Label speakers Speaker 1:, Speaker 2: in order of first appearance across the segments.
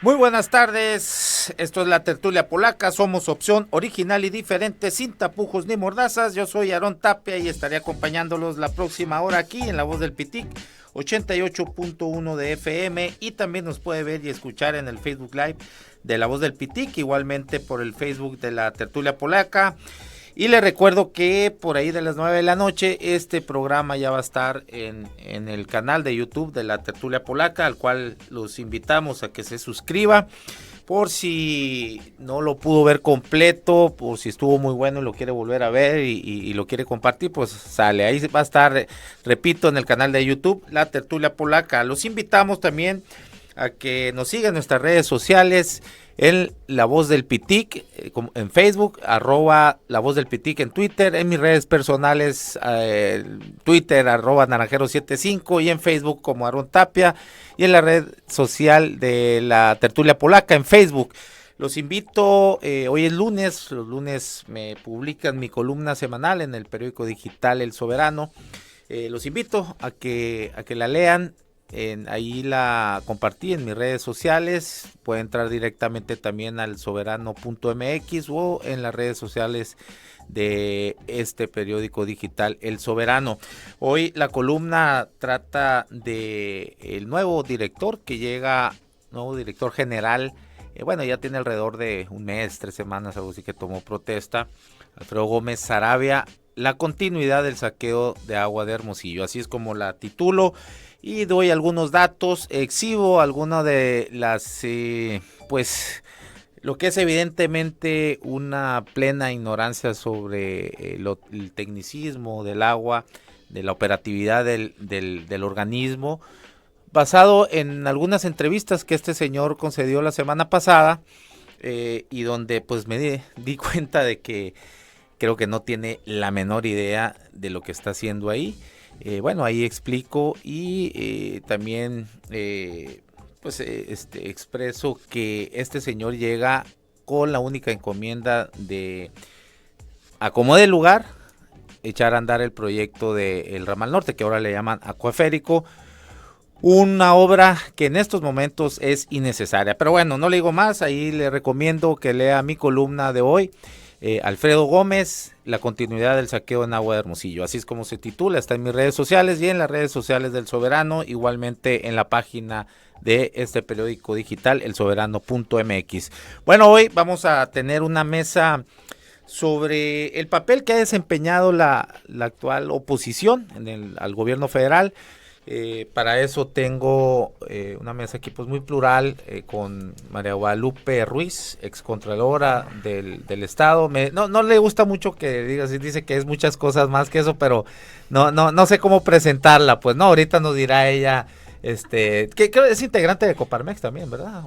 Speaker 1: Muy buenas tardes, esto es la Tertulia Polaca, somos opción original y diferente, sin tapujos ni mordazas. Yo soy Aarón Tapia y estaré acompañándolos la próxima hora aquí en La Voz del Pitic, 88.1 de FM, y también nos puede ver y escuchar en el Facebook Live de La Voz del Pitic, igualmente por el Facebook de la Tertulia Polaca. Y les recuerdo que por ahí de las 9 de la noche este programa ya va a estar en el canal de YouTube de la Tertulia Polaca, al cual los invitamos a que se suscriba por si no lo pudo ver completo, por si estuvo muy bueno y lo quiere volver a ver y lo quiere compartir, pues sale. Ahí va a estar, repito, en el canal de YouTube, la Tertulia Polaca. Los invitamos también a que nos sigan en nuestras redes sociales, en La Voz del Pitic, en Facebook, @La Voz del Pitic en Twitter, en mis redes personales, Twitter, @Naranjero75, y en Facebook como Aarón Tapia, y en la red social de la Tertulia Polaca en Facebook. Los invito, hoy es lunes, los lunes me publican mi columna semanal en el periódico digital El Soberano. Los invito a que la lean. Ahí la compartí en mis redes sociales, puede entrar directamente también al soberano.mx o en las redes sociales de este periódico digital El Soberano. Hoy la columna trata de el nuevo director que llega, nuevo director general, bueno, ya tiene alrededor de un mes, 3 semanas, algo así, que tomó protesta, Alfredo Gómez Saravia, la continuidad del saqueo de agua de Hermosillo, así es como la titulo. Y doy algunos datos, exhibo algunas de las, pues, lo que es evidentemente una plena ignorancia sobre el tecnicismo del agua, de la operatividad del organismo, basado en algunas entrevistas que este señor concedió la semana pasada, y donde pues me di cuenta de que creo que no tiene la menor idea de lo que está haciendo ahí. Bueno, ahí explico y también expreso que este señor llega con la única encomienda de acomodar el lugar, echar a andar el proyecto del Ramal Norte, que ahora le llaman Acuaférico, una obra que en estos momentos es innecesaria. Pero bueno, no le digo más, ahí le recomiendo que lea mi columna de hoy. Alfredo Gómez, la continuidad del saqueo en agua de Hermosillo, así es como se titula, está en mis redes sociales y en las redes sociales del Soberano, igualmente en la página de este periódico digital, elsoberano.mx. Bueno, hoy vamos a tener una mesa sobre el papel que ha desempeñado la actual oposición al gobierno federal. Para eso tengo una mesa aquí pues muy plural, con María Guadalupe Ruiz, excontralora del estado. No le gusta mucho que dice que es muchas cosas más que eso, pero no sé cómo presentarla, pues no, ahorita nos dirá ella, que creo que es integrante de Coparmex también, ¿verdad?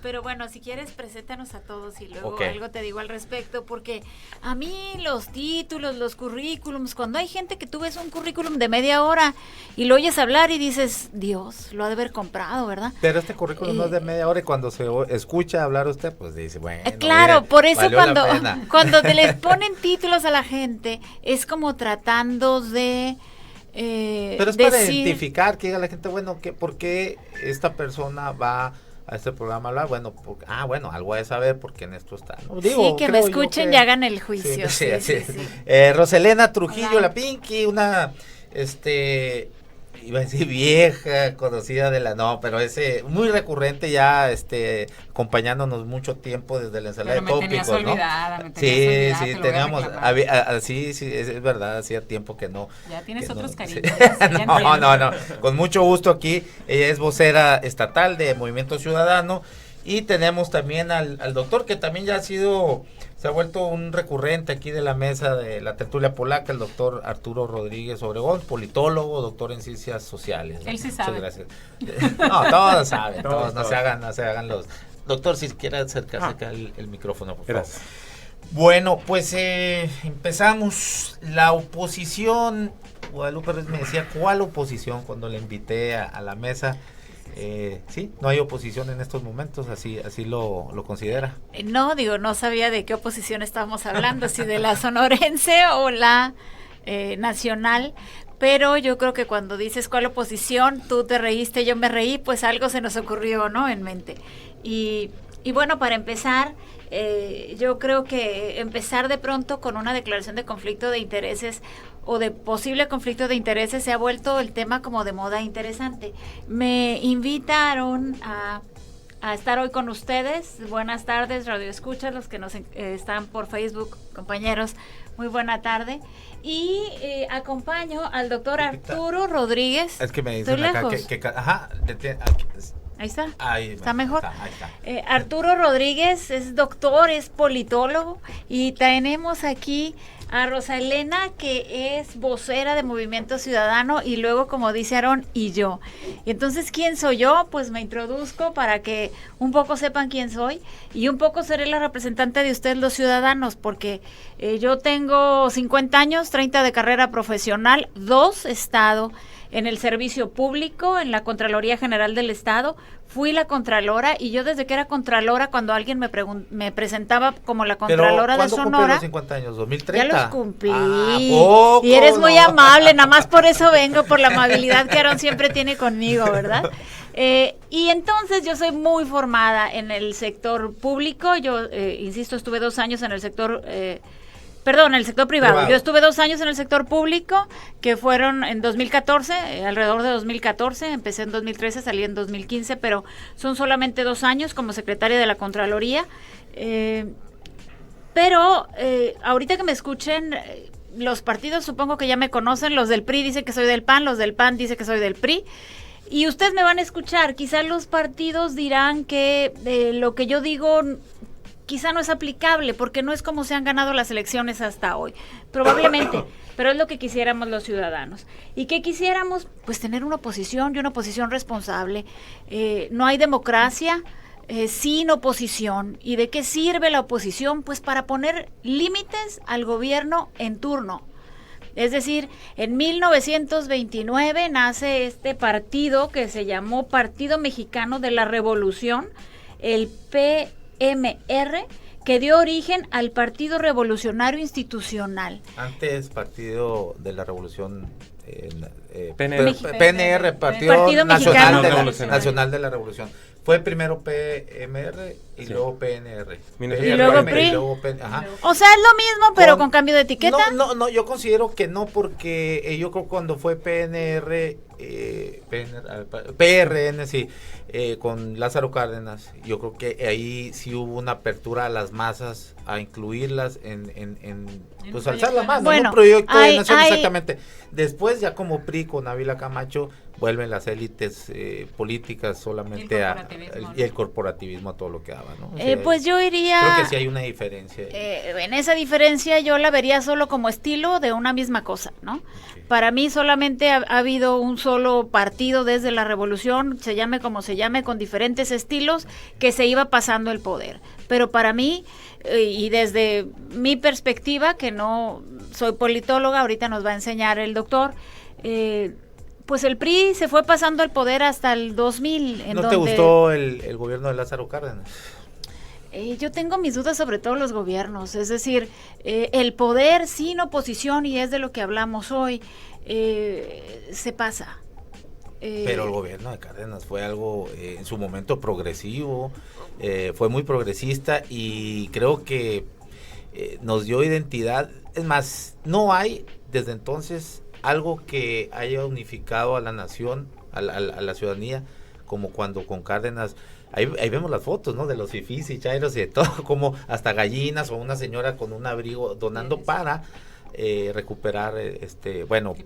Speaker 2: Pero bueno, si quieres, preséntanos a todos y luego
Speaker 1: Okay.
Speaker 2: Algo te digo al respecto, porque a mí los títulos, los currículums, cuando hay gente que tú ves un currículum de media hora y lo oyes hablar y dices, Dios, lo ha de haber comprado, ¿verdad?
Speaker 1: Pero este currículum no es de media hora, y cuando se escucha hablar usted, pues dice, bueno,
Speaker 2: claro,
Speaker 1: mire,
Speaker 2: por eso
Speaker 1: valió
Speaker 2: cuando te les ponen títulos a la gente, es como tratando de...
Speaker 1: pero es para identificar, que diga la gente, bueno, ¿por qué esta persona va a este programa a hablar? Bueno, algo de saber, porque en esto está, ¿no?
Speaker 2: Digo, sí, que me escuchen y hagan el juicio. Sí.
Speaker 1: Roselena Trujillo,
Speaker 2: Hola.
Speaker 1: la Pinky, una, iba a decir vieja, conocida pero muy recurrente ya, acompañándonos mucho tiempo desde la ensalada de tópicos, ¿no? Sí, teníamos, sí, es verdad, hacía tiempo que no.
Speaker 3: Ya tienes otros
Speaker 1: no,
Speaker 3: cariños.
Speaker 1: Sí. No, con mucho gusto aquí. Ella es vocera estatal de Movimiento Ciudadano, y tenemos también al doctor, que también ya se ha vuelto un recurrente aquí de la mesa de la Tertulia Polaca, el doctor Arturo Rodríguez Obregón, politólogo, doctor en ciencias sociales, ¿no?
Speaker 3: Él sí sabe.
Speaker 1: Muchas gracias. No, todos saben, todos. No se hagan los... Doctor, si quiere acercarse acá el micrófono, por favor. Bueno, pues empezamos. La oposición, Guadalupe me decía, ¿cuál oposición? Cuando le invité a la mesa. Sí, no hay oposición en estos momentos, así lo considera.
Speaker 2: No sabía de qué oposición estábamos hablando, si de la sonorense o la nacional, pero yo creo que cuando dices cuál oposición, tú te reíste, yo me reí, pues algo se nos ocurrió, ¿no? En mente. Y bueno, para empezar, yo creo que empezar de pronto con una declaración de conflicto de intereses o de posible conflicto de intereses se ha vuelto el tema como de moda interesante. Me invitaron a estar hoy con ustedes. Buenas tardes, Radio Escuchas, los que nos están por Facebook, compañeros, muy buena tarde. Y acompaño al doctor Arturo Rodríguez.
Speaker 1: Es que me dicen acá ajá,
Speaker 2: ahí está.
Speaker 1: Ahí
Speaker 2: está mejor.
Speaker 1: Ahí está.
Speaker 2: Arturo Rodríguez es doctor, es politólogo, y tenemos aquí a Rosa Elena, que es vocera de Movimiento Ciudadano, y luego, como dice Aarón, y yo. Y entonces, ¿quién soy yo? Pues me introduzco para que un poco sepan quién soy, y un poco seré la representante de ustedes, los ciudadanos, porque yo tengo 50 años, 30 de carrera profesional, 2 estado en el servicio público, en la Contraloría General del Estado. Fui la Contralora, y yo desde que era Contralora, cuando alguien me presentaba como la Contralora de Sonora.
Speaker 1: ¿Cuándo cumplí los 50 años? ¿2030?
Speaker 2: Ya los cumplí.
Speaker 1: ¿Poco?
Speaker 2: Y eres muy amable, nada más por eso vengo, por la amabilidad que Aarón siempre tiene conmigo, ¿verdad? Y entonces yo soy muy formada en el sector público. Yo, insisto, estuve 2 años en el sector... en el sector privado. Yo estuve 2 años en el sector público, que fueron en 2014, alrededor de 2014, empecé en 2013, salí en 2015, pero son solamente 2 años como secretaria de la Contraloría. Pero ahorita que me escuchen, los partidos supongo que ya me conocen, los del PRI dicen que soy del PAN, los del PAN dicen que soy del PRI, y ustedes me van a escuchar. Quizás los partidos dirán que lo que yo digo quizá no es aplicable, porque no es como se han ganado las elecciones hasta hoy, probablemente, pero es lo que quisiéramos los ciudadanos. ¿Y qué quisiéramos? Pues tener una oposición, y una oposición responsable. No hay democracia sin oposición. ¿Y de qué sirve la oposición? Pues para poner límites al gobierno en turno. Es decir, en 1929 nace este partido que se llamó Partido Mexicano de la Revolución, el PMR, que dio origen al Partido Revolucionario Institucional.
Speaker 1: Antes Partido de la Revolución,
Speaker 2: PNR,
Speaker 1: Partido
Speaker 2: Nacional
Speaker 1: de la Revolución. Fue primero PMR y luego PNR.
Speaker 2: Y luego PRI.
Speaker 1: Ajá.
Speaker 2: O sea, es lo mismo, pero con cambio de etiqueta.
Speaker 1: No, yo considero que no, porque yo creo que cuando fue PRN, sí, con Lázaro Cárdenas, yo creo que ahí sí hubo una apertura a las masas, a incluirlas pues alzar la mano,
Speaker 2: bueno,
Speaker 1: un proyecto de nación, exactamente. Después ya como PRI con Ávila Camacho vuelven las élites políticas solamente y el corporativismo a todo lo que daba, ¿no? O sea,
Speaker 2: pues yo iría...
Speaker 1: Creo que sí hay una diferencia.
Speaker 2: En esa diferencia yo la vería solo como estilo de una misma cosa, ¿no? Okay. Para mí solamente ha habido un solo partido desde la revolución, se llame como se llame, con diferentes estilos, que se iba pasando el poder. Pero para mí, y desde mi perspectiva, que no soy politóloga, ahorita nos va a enseñar el doctor, pues el PRI se fue pasando el poder hasta el 2000.
Speaker 1: ¿No te gustó el gobierno de Lázaro Cárdenas?
Speaker 2: Yo tengo mis dudas sobre todos los gobiernos, es decir, el poder sin oposición, y es de lo que hablamos hoy, se pasa.
Speaker 1: Pero el gobierno de Cárdenas fue algo en su momento progresivo, fue muy progresista, y creo que nos dio identidad. Es más, no hay desde entonces algo que haya unificado a la nación, a la ciudadanía, como cuando con Cárdenas, ahí vemos las fotos, ¿no? De los fifís y chairos y de todo, como hasta gallinas o una señora con un abrigo donando para recuperar,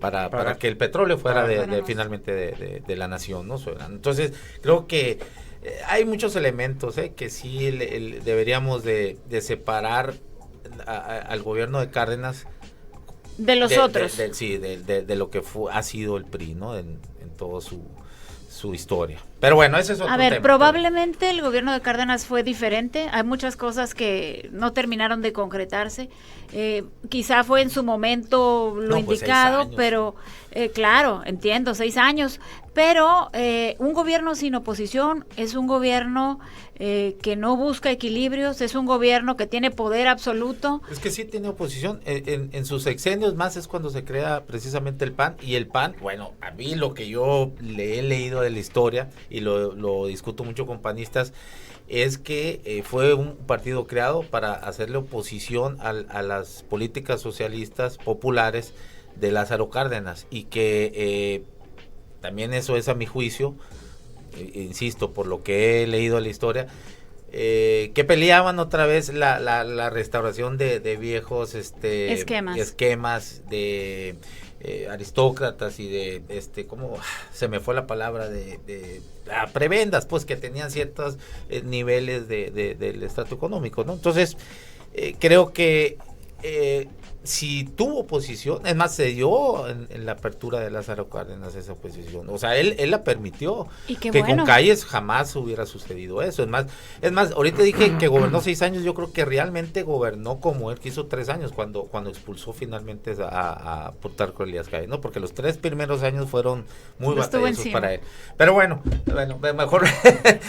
Speaker 1: para que el petróleo fuera finalmente de la nación, ¿no? Entonces, creo que hay muchos elementos que sí deberíamos de separar al gobierno de Cárdenas
Speaker 2: de los otros.
Speaker 1: De lo que ha sido el PRI, ¿no? En todo su historia. Pero bueno, ese es otro tema.
Speaker 2: A ver, probablemente el gobierno de Cárdenas fue diferente. Hay muchas cosas que no terminaron de concretarse. Quizá fue en su momento lo indicado, pero claro, entiendo, 6 años. Pero un gobierno sin oposición es un gobierno que no busca equilibrios, es un gobierno que tiene poder absoluto.
Speaker 1: Es que sí tiene oposición. En sus sexenios más es cuando se crea precisamente el PAN. Y el PAN, bueno, a mí lo que yo le he leído de la historia, y lo discuto mucho con panistas, es que fue un partido creado para hacerle oposición a las políticas socialistas populares de Lázaro Cárdenas, y que también eso es, a mi juicio, insisto, por lo que he leído de la historia, que peleaban otra vez la restauración de viejos esquemas de aristócratas y de ¿cómo se me fue la palabra? de prebendas, pues, que tenían ciertos niveles del estrato económico, ¿no? Entonces creo que si tuvo oposición, es más, se dio en la apertura de Lázaro Cárdenas esa oposición, o sea, él la permitió, que bueno, con Calles jamás hubiera sucedido eso. Es más, ahorita dije que gobernó 6 años, yo creo que realmente gobernó como él quiso 3 años, cuando expulsó finalmente a Plutarco Elías Calles, ¿no? Porque los 3 primeros años fueron muy batallosos para él. Pero bueno, mejor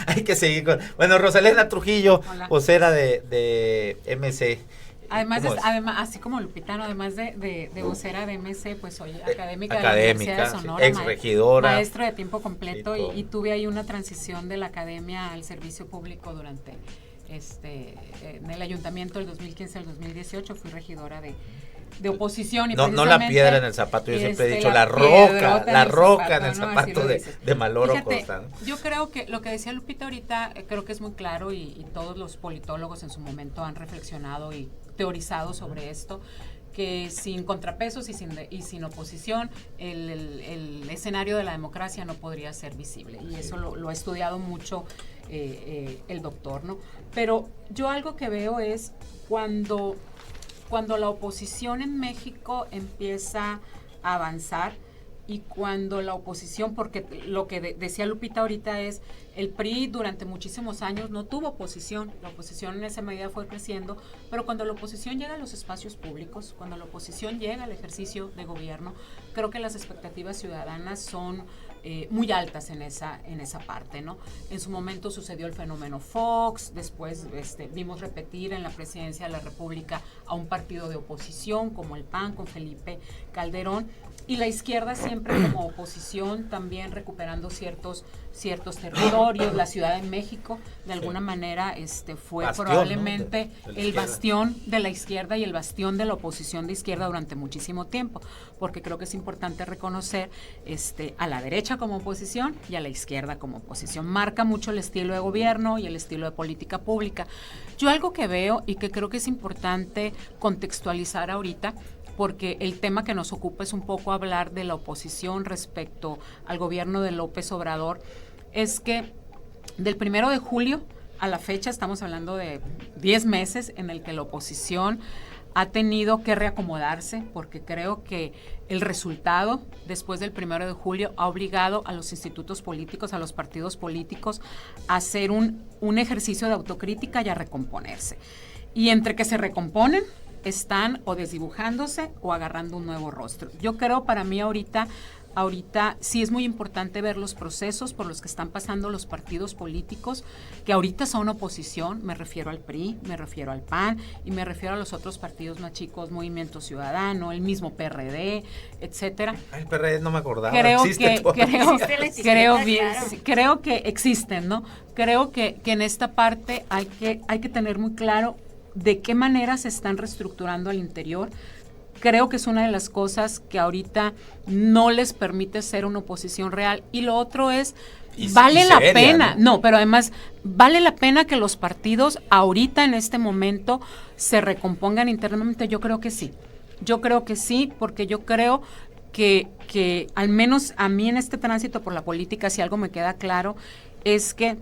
Speaker 1: hay que seguir con... Bueno, Rosalena Trujillo, vocera de MC.
Speaker 3: Además, así como Lupitano, además de vocera de MC, pues soy académica de la Universidad de Sonora,
Speaker 1: exregidora,
Speaker 3: maestra de tiempo completo, y tuve ahí una transición de la academia al servicio público durante en el ayuntamiento del 2015 al 2018, fui regidora de oposición. Y
Speaker 1: no la piedra en el zapato, yo siempre he dicho la roca en el zapato de Maloro Costa, ¿no?
Speaker 3: Yo creo que lo que decía Lupita ahorita, creo que es muy claro, y todos los politólogos en su momento han reflexionado y teorizado sobre esto, que sin contrapesos y sin oposición el escenario de la democracia no podría ser visible, y eso lo ha estudiado mucho el doctor, ¿no? Pero yo algo que veo es cuando la oposición en México empieza a avanzar, y cuando la oposición, porque lo que decía Lupita ahorita es, el PRI durante muchísimos años no tuvo oposición, la oposición en esa medida fue creciendo, pero cuando la oposición llega a los espacios públicos, cuando la oposición llega al ejercicio de gobierno, creo que las expectativas ciudadanas son muy altas en esa parte, ¿no? En su momento sucedió el fenómeno Fox, después vimos repetir en la presidencia de la República a un partido de oposición como el PAN con Felipe Calderón, y la izquierda siempre como oposición también recuperando ciertos territorios. La Ciudad de México de alguna manera fue bastión, probablemente, ¿no? el bastión de la izquierda y el bastión de la oposición de izquierda durante muchísimo tiempo, porque creo que es importante reconocer a la derecha como oposición y a la izquierda como oposición. Marca mucho el estilo de gobierno y el estilo de política pública. Yo algo que veo y que creo que es importante contextualizar ahorita, porque el tema que nos ocupa es un poco hablar de la oposición respecto al gobierno de López Obrador, es que del 1 de julio a la fecha estamos hablando de 10 meses en el que la oposición ha tenido que reacomodarse, porque creo que el resultado después del 1 de julio ha obligado a los institutos políticos, a los partidos políticos, a hacer un ejercicio de autocrítica y a recomponerse. Y entre que se recomponen, están o desdibujándose o agarrando un nuevo rostro. Yo creo, para mí ahorita sí es muy importante ver los procesos por los que están pasando los partidos políticos que ahorita son oposición. Me refiero al PRI, me refiero al PAN y me refiero a los otros partidos más chicos, Movimiento Ciudadano, el mismo PRD, etcétera.
Speaker 1: El PRD no me acordaba.
Speaker 3: Creo que existen, ¿no? Creo que en esta parte hay que tener muy claro de qué manera se están reestructurando al interior. Creo que es una de las cosas que ahorita no les permite ser una oposición real. Y lo otro es, vale la pena, ¿no? Pero además, vale la pena que los partidos ahorita en este momento se recompongan internamente. Yo creo que sí, porque yo creo que al menos a mí en este tránsito por la política, si algo me queda claro, es que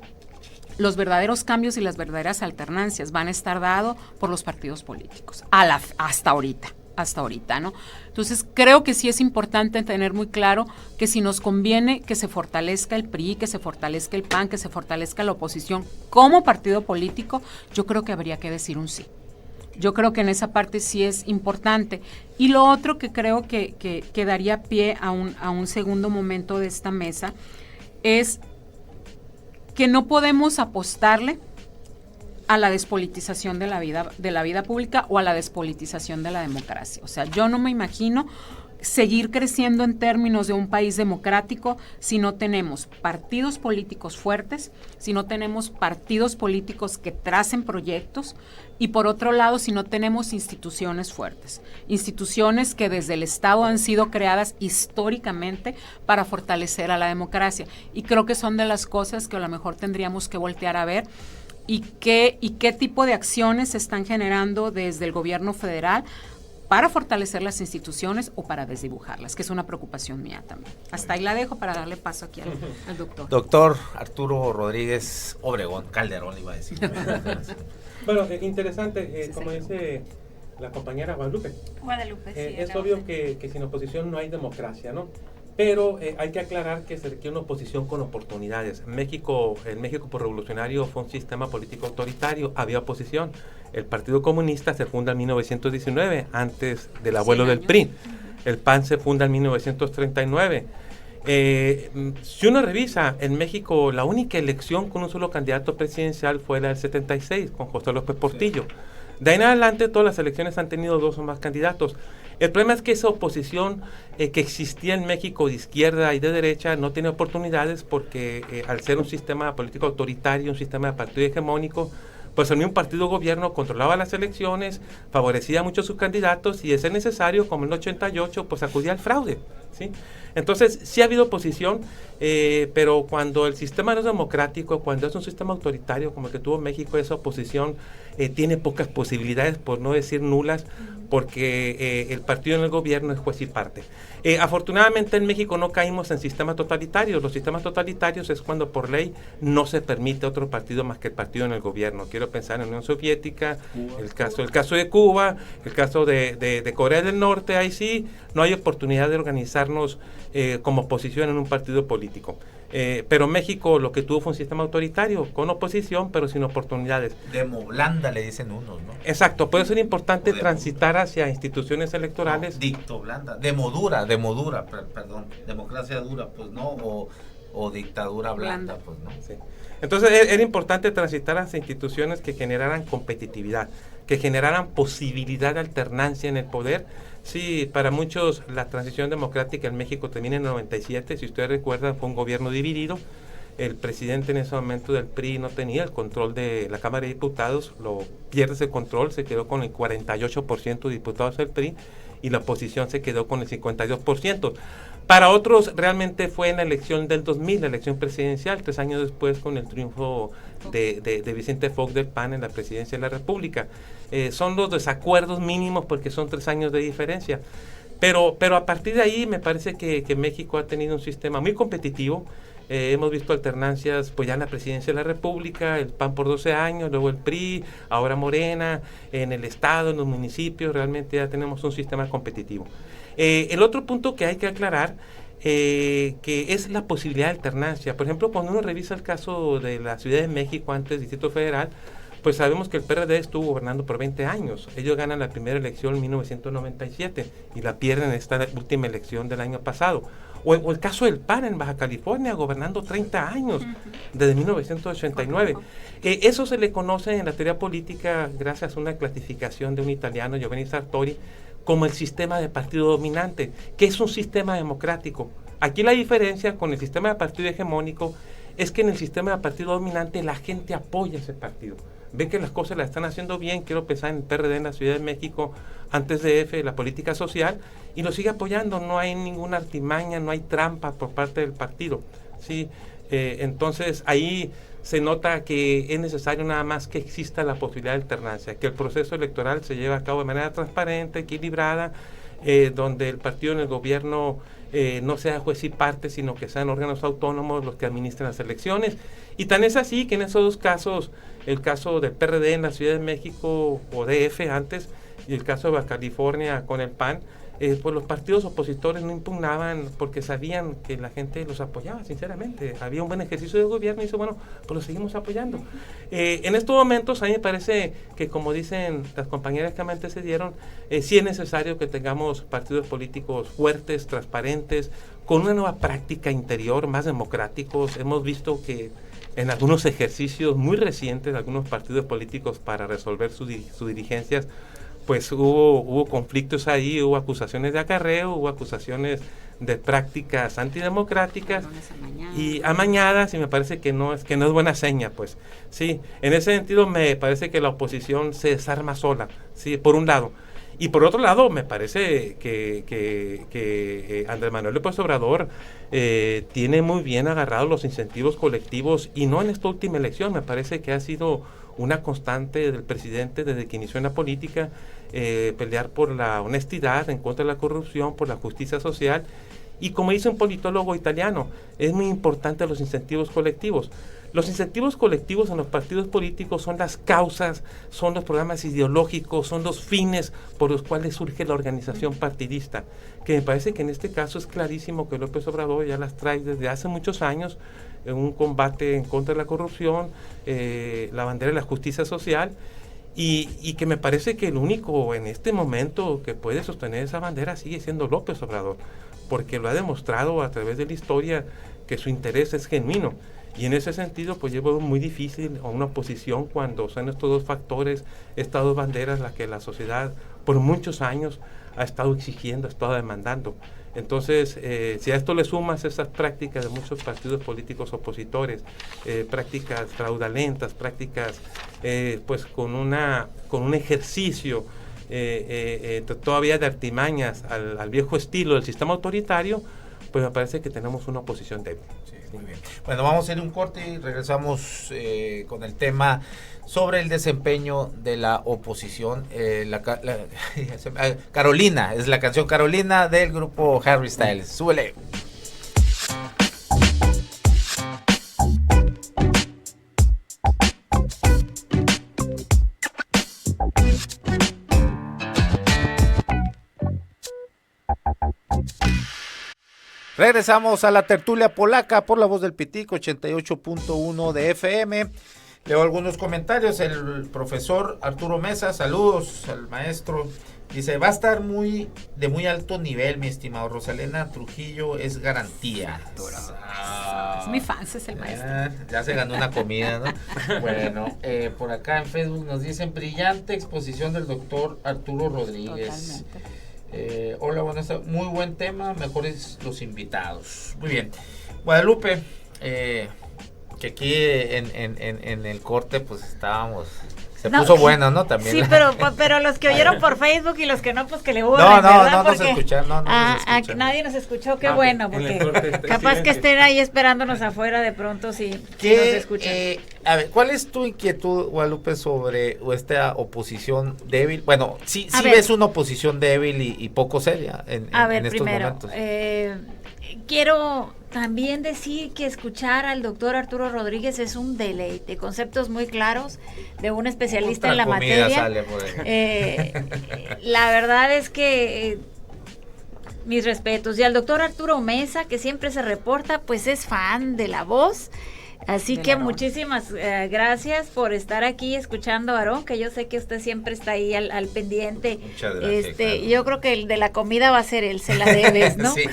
Speaker 3: los verdaderos cambios y las verdaderas alternancias van a estar dados por los partidos políticos, hasta ahorita, ¿no? Entonces, creo que sí es importante tener muy claro que si nos conviene que se fortalezca el PRI, que se fortalezca el PAN, que se fortalezca la oposición como partido político, yo creo que habría que decir un sí. Yo creo que en esa parte sí es importante. Y lo otro que creo que daría pie a un segundo momento de esta mesa es que no podemos apostarle a la despolitización de la vida pública o a la despolitización de la democracia. O sea, yo no me imagino seguir creciendo en términos de un país democrático si no tenemos partidos políticos fuertes, si no tenemos partidos políticos que tracen proyectos y por otro lado si no tenemos instituciones fuertes, instituciones que desde el Estado han sido creadas históricamente para fortalecer a la democracia, y creo que son de las cosas que a lo mejor tendríamos que voltear a ver y qué tipo de acciones se están generando desde el gobierno federal para fortalecer las instituciones o para desdibujarlas, que es una preocupación mía también. Hasta ahí la dejo para darle paso aquí al doctor.
Speaker 1: Doctor Arturo Rodríguez Obregón, Calderón iba a decir.
Speaker 4: Bueno, interesante, como dice la compañera Guadalupe. Es obvio que sin oposición no hay democracia, ¿no? Pero hay que aclarar que se requiere una oposición con oportunidades. El México por revolucionario fue un sistema político autoritario, había oposición. El Partido Comunista se funda en 1919, antes del abuelo del PRI. El PAN se funda en 1939. Si uno revisa, en México la única elección con un solo candidato presidencial fue la del 76, con José López Portillo. De ahí en adelante todas las elecciones han tenido 2 o más candidatos. El problema es que esa oposición que existía en México de izquierda y de derecha no tiene oportunidades porque al ser un sistema político autoritario, un sistema de partido hegemónico, pues el mismo partido gobierno controlaba las elecciones, favorecía mucho a sus candidatos y de ser necesario, como en el 88, pues acudía al fraude, ¿sí? Entonces, sí ha habido oposición, pero cuando el sistema no es democrático, cuando es un sistema autoritario como el que tuvo México, esa oposición tiene pocas posibilidades, por no decir nulas, porque el partido en el gobierno es juez y parte. Afortunadamente en México no caímos en sistemas totalitarios. Los sistemas totalitarios es cuando por ley no se permite otro partido más que el partido en el gobierno. Quiero pensar en la Unión Soviética, el caso de Cuba, el caso de Corea del Norte. Ahí sí no hay oportunidad de organizarnos como oposición en un partido político. Pero México lo que tuvo fue un sistema autoritario, con oposición, pero sin oportunidades.
Speaker 1: Demo blanda le dicen unos, ¿no?
Speaker 4: Exacto, puede ser importante transitar hacia instituciones electorales.
Speaker 1: No, dicto blanda, demo dura, perdón, democracia dura, pues no, o dictadura blanda, pues no.
Speaker 4: Sí. Entonces era importante transitar hacia instituciones que generaran competitividad, que generaran posibilidad de alternancia en el poder. Sí, para muchos la transición democrática en México termina en el 97, si ustedes recuerdan fue un gobierno dividido, el presidente en ese momento del PRI no tenía el control de la Cámara de Diputados, lo pierde ese control, se quedó con el 48% de diputados del PRI y la oposición se quedó con el 52%. Para otros realmente fue en la elección del 2000, la elección presidencial, 3 años después con el triunfo de Vicente Fox del PAN en la presidencia de la República. Son los desacuerdos mínimos porque son 3 años de diferencia. Pero a partir de ahí me parece que México ha tenido un sistema muy competitivo. Hemos visto alternancias, pues ya en la presidencia de la República, el PAN por 12 años, luego el PRI, ahora Morena, en el Estado, en los municipios, realmente ya tenemos un sistema competitivo. El otro punto que hay que aclarar, que es la posibilidad de alternancia. Por ejemplo, cuando uno revisa el caso de la Ciudad de México antes del Distrito Federal, pues sabemos que el PRD estuvo gobernando por 20 años. Ellos ganan la primera elección en 1997 y la pierden en esta última elección del año pasado. O el caso del PAN en Baja California, gobernando 30 años, desde 1989. Eso se le conoce en la teoría política, gracias a una clasificación de un italiano, Giovanni Sartori, como el sistema de partido dominante, que es un sistema democrático. Aquí la diferencia con el sistema de partido hegemónico es que en el sistema de partido dominante la gente apoya ese partido. Ven que las cosas las están haciendo bien, quiero pensar en el PRD en la Ciudad de México, antes de EFE, la política social, y lo sigue apoyando, no hay ninguna artimaña, no hay trampa por parte del partido. ¿Sí? Entonces ahí se nota que es necesario nada más que exista la posibilidad de alternancia, que el proceso electoral se lleve a cabo de manera transparente, equilibrada, donde el partido en el gobierno no sea juez y parte, sino que sean órganos autónomos los que administren las elecciones. Y tan es así que en esos 2 casos, el caso del PRD en la Ciudad de México o DF antes, y el caso de Baja California con el PAN, pues los partidos opositores no impugnaban porque sabían que la gente los apoyaba, sinceramente. Había un buen ejercicio de gobierno y dice, bueno, pues lo seguimos apoyando. En estos momentos, a mí me parece que, como dicen las compañeras que me antecedieron, sí es necesario que tengamos partidos políticos fuertes, transparentes, con una nueva práctica interior, más democráticos. Hemos visto que en algunos ejercicios muy recientes, algunos partidos políticos para resolver sus dirigencias, pues hubo conflictos ahí, hubo acusaciones de acarreo, hubo acusaciones de prácticas antidemocráticas y amañadas, y me parece que no es buena seña, pues. Sí, en ese sentido me parece que la oposición se desarma sola, sí, por un lado. Y por otro lado, me parece que Andrés Manuel López Obrador tiene muy bien agarrados los incentivos colectivos, y no en esta última elección. Me parece que ha sido una constante del presidente desde que inició en la política, pelear por la honestidad, en contra de la corrupción, por la justicia social. Y como dice un politólogo italiano, es muy importante los incentivos colectivos. Los incentivos colectivos en los partidos políticos son las causas, son los programas ideológicos, son los fines por los cuales surge la organización partidista, que me parece que en este caso es clarísimo que López Obrador ya las trae desde hace muchos años, en un combate en contra de la corrupción, la bandera de la justicia social, y que me parece que el único en este momento que puede sostener esa bandera sigue siendo López Obrador, porque lo ha demostrado a través de la historia que su interés es genuino. Y en ese sentido, pues llevo muy difícil a una oposición cuando son estos dos factores, estas dos banderas, las que la sociedad por muchos años ha estado exigiendo, ha estado demandando. Entonces, si a esto le sumas esas prácticas de muchos partidos políticos opositores, prácticas fraudulentas, prácticas pues con un ejercicio todavía de artimañas al viejo estilo del sistema autoritario, pues me parece que tenemos una oposición débil.
Speaker 1: Sí, muy bien. Bueno, vamos a hacer un corte y regresamos con el tema sobre el desempeño de la oposición. Carolina, es la canción Carolina del grupo Harry Styles. Súbele. Regresamos a la tertulia polaca por la voz del Pitic, 88.1 de FM. Leo algunos comentarios. El profesor Arturo Mesa, saludos al maestro. Dice, va a estar de muy alto nivel, mi estimado. Rosalena Trujillo es garantía.
Speaker 3: Es mi fan, es el maestro.
Speaker 1: Ya se ganó una comida, ¿no? Bueno, por acá en Facebook nos dicen, brillante exposición del doctor Arturo Rodríguez.
Speaker 3: Totalmente.
Speaker 1: Hola, buenas tardes. Muy buen tema, mejores los invitados. Muy bien. Guadalupe, que aquí en el corte pues estábamos... Se puso bueno, ¿no? También.
Speaker 2: Sí, pero los que oyeron por Facebook y los que no, pues que le hubo.
Speaker 1: No nos escucharon.
Speaker 2: Nadie nos escuchó, qué bueno, porque capaz que estén ahí esperándonos afuera de pronto si nos escuchan.
Speaker 1: A ver, ¿cuál es tu inquietud, Guadalupe, sobre esta oposición débil? Bueno, sí ves una oposición débil y poco seria en estos
Speaker 2: primero,
Speaker 1: momentos.
Speaker 2: Quiero también decir que escuchar al doctor Arturo Rodríguez es un deleite, conceptos muy claros de un especialista en la materia.
Speaker 1: Sale por ahí.
Speaker 2: La verdad es que mis respetos. Y al doctor Arturo Mesa, que siempre se reporta, pues es fan de La Voz. Así que muchísimas gracias por estar aquí escuchando a Aarón, que yo sé que usted siempre está ahí al pendiente.
Speaker 1: Muchas gracias. Claro.
Speaker 2: Yo creo que el de la comida va a ser él, se la debes, ¿no?
Speaker 1: Sí,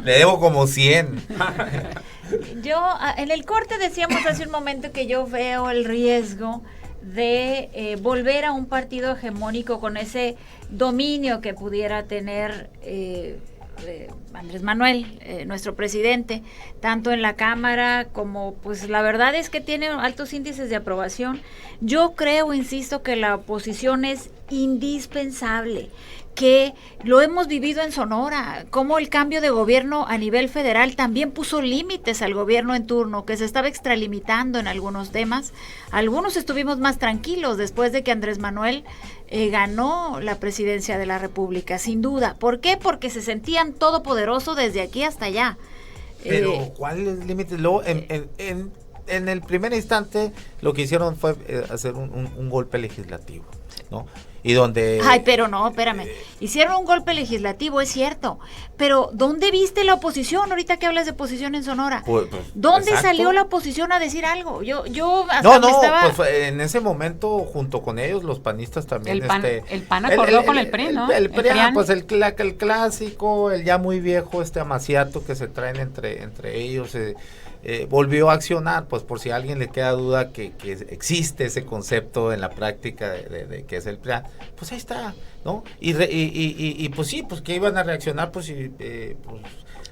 Speaker 1: le debo como 100.
Speaker 2: Yo, en el corte decíamos hace un momento que yo veo el riesgo de volver a un partido hegemónico con ese dominio que pudiera tener Andrés Manuel, nuestro presidente, tanto en la Cámara como, pues la verdad es que tiene altos índices de aprobación. Yo creo, insisto, que la oposición es indispensable, que lo hemos vivido en Sonora, como el cambio de gobierno a nivel federal también puso límites al gobierno en turno, que se estaba extralimitando en algunos temas. Algunos estuvimos más tranquilos después de que Andrés Manuel ganó la presidencia de la República, sin duda. ¿Por qué? Porque se sentían todopoderoso desde aquí hasta allá.
Speaker 1: Pero, ¿cuáles límites? Luego, en el primer instante, lo que hicieron fue hacer un golpe legislativo. ¿no? Y donde...
Speaker 2: Ay, pero no, espérame. Hicieron un golpe legislativo, es cierto. Pero, ¿dónde viste la oposición? Ahorita que hablas de oposición en Sonora.
Speaker 1: Pues,
Speaker 2: ¿Dónde
Speaker 1: exacto.
Speaker 2: salió la oposición a decir algo? Yo hasta
Speaker 1: No,
Speaker 2: me estaba...
Speaker 1: pues en ese momento, junto con ellos, los panistas también...
Speaker 3: El PAN acordó con el PRI, ¿no?
Speaker 1: El PRI,
Speaker 3: PRIAN.
Speaker 1: pues el clásico, el ya muy viejo, amaciato que se traen entre ellos... volvió a accionar, pues por si a alguien le queda duda que existe ese concepto en la práctica de que es el plan, pues ahí está, ¿no? Y pues sí, pues que iban a reaccionar, pues sí.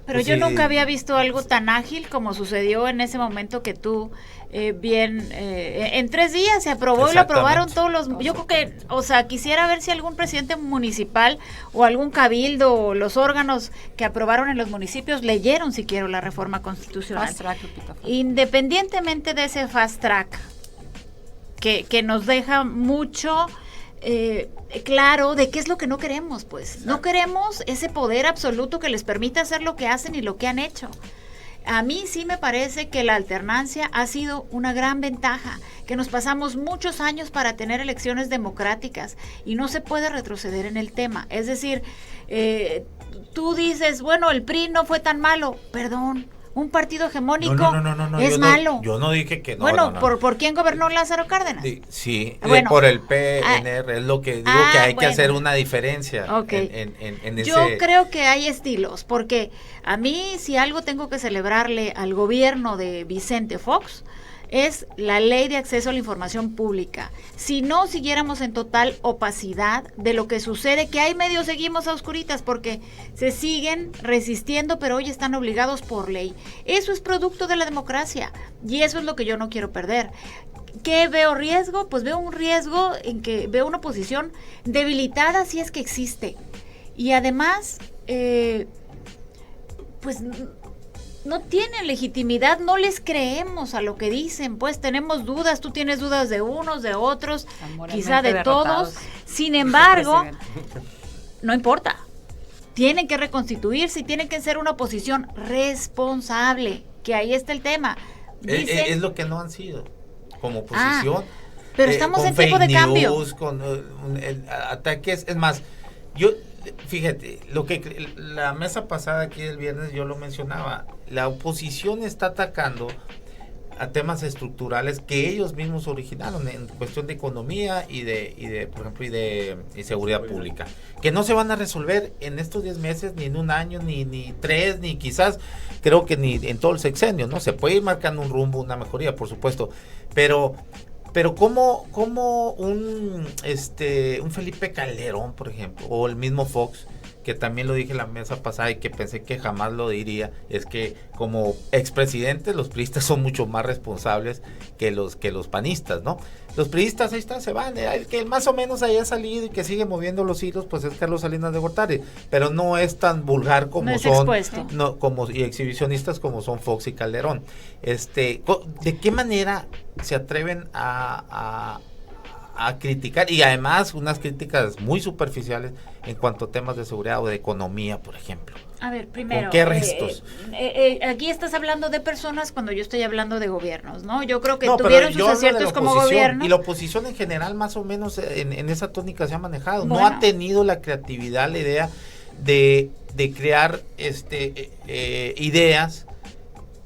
Speaker 2: Pero yo nunca había visto algo tan ágil como sucedió en ese momento que tú en 3 días se aprobó y lo aprobaron todos los... Yo creo que, o sea, quisiera ver si algún presidente municipal o algún cabildo o los órganos que aprobaron en los municipios leyeron siquiera la reforma constitucional.
Speaker 3: Fast track, Lupita.
Speaker 2: Independientemente de ese fast track que nos deja mucho... claro de qué es lo que no queremos, pues. No queremos ese poder absoluto que les permita hacer lo que hacen y lo que han hecho. A mí sí me parece que la alternancia ha sido una gran ventaja, que nos pasamos muchos años para tener elecciones democráticas y no se puede retroceder en el tema. Es decir, tú dices, bueno, el PRI no fue tan malo, perdón. Un partido hegemónico
Speaker 1: no,
Speaker 2: es malo.
Speaker 1: Yo no dije que no.
Speaker 2: Bueno,
Speaker 1: no.
Speaker 2: ¿por quién gobernó Lázaro Cárdenas?
Speaker 1: Sí,
Speaker 2: Bueno,
Speaker 1: por el PNR, es lo que digo, que hay que hacer una diferencia en ese...
Speaker 2: Yo creo que hay estilos, porque a mí si algo tengo que celebrarle al gobierno de Vicente Fox es la ley de acceso a la información pública. Si no siguiéramos en total opacidad de lo que sucede, que hay medio seguimos a oscuritas porque se siguen resistiendo, pero hoy están obligados por ley. Eso es producto de la democracia y eso es lo que yo no quiero perder. ¿Qué veo riesgo? Pues veo un riesgo en que veo una oposición debilitada si es que existe. Y además, pues... no tienen legitimidad, no les creemos a lo que dicen, pues tenemos dudas, tú tienes dudas de unos, de otros, quizá de todos, sin embargo, no importa, tienen que reconstituirse y tienen que ser una oposición responsable, que ahí está el tema. Dicen,
Speaker 1: es lo que no han sido, como oposición.
Speaker 2: Pero estamos en tiempo de cambio.
Speaker 1: Con ataques, es más, fíjate, la mesa pasada aquí el viernes yo lo mencionaba, la oposición está atacando a temas estructurales que ellos mismos originaron en cuestión de economía y de por ejemplo, y de seguridad pública, que no se van a resolver en estos 10 meses, ni en un año, ni 3, ni quizás, creo que ni en todo el sexenio, ¿no? Se puede ir marcando un rumbo, una mejoría, por supuesto, pero como un Felipe Calderón, por ejemplo, o el mismo Fox, que también lo dije la mesa pasada y que pensé que jamás lo diría, es que como expresidentes los priistas son mucho más responsables que los panistas, ¿no? Los priistas ahí están, se van, el que más o menos haya salido y que sigue moviendo los hilos, pues es Carlos Salinas de Gortari, pero no es tan vulgar como
Speaker 2: no es
Speaker 1: son,
Speaker 2: expuesto.
Speaker 1: no, como y exhibicionistas como son Fox y Calderón. ¿De qué manera se atreven a criticar, y además unas críticas muy superficiales en cuanto a temas de seguridad o de economía, por ejemplo?
Speaker 2: A ver, primero,
Speaker 1: ¿con qué restos?
Speaker 2: Aquí estás hablando de personas cuando yo estoy hablando de gobiernos, ¿no? Yo creo que
Speaker 1: No,
Speaker 2: tuvieron
Speaker 1: pero yo
Speaker 2: sus
Speaker 1: hablo de
Speaker 2: aciertos
Speaker 1: la
Speaker 2: como
Speaker 1: oposición,
Speaker 2: gobierno.
Speaker 1: y la oposición en general más o menos en esa tónica se ha manejado.
Speaker 2: Bueno.
Speaker 1: No ha tenido la creatividad, la idea de crear ideas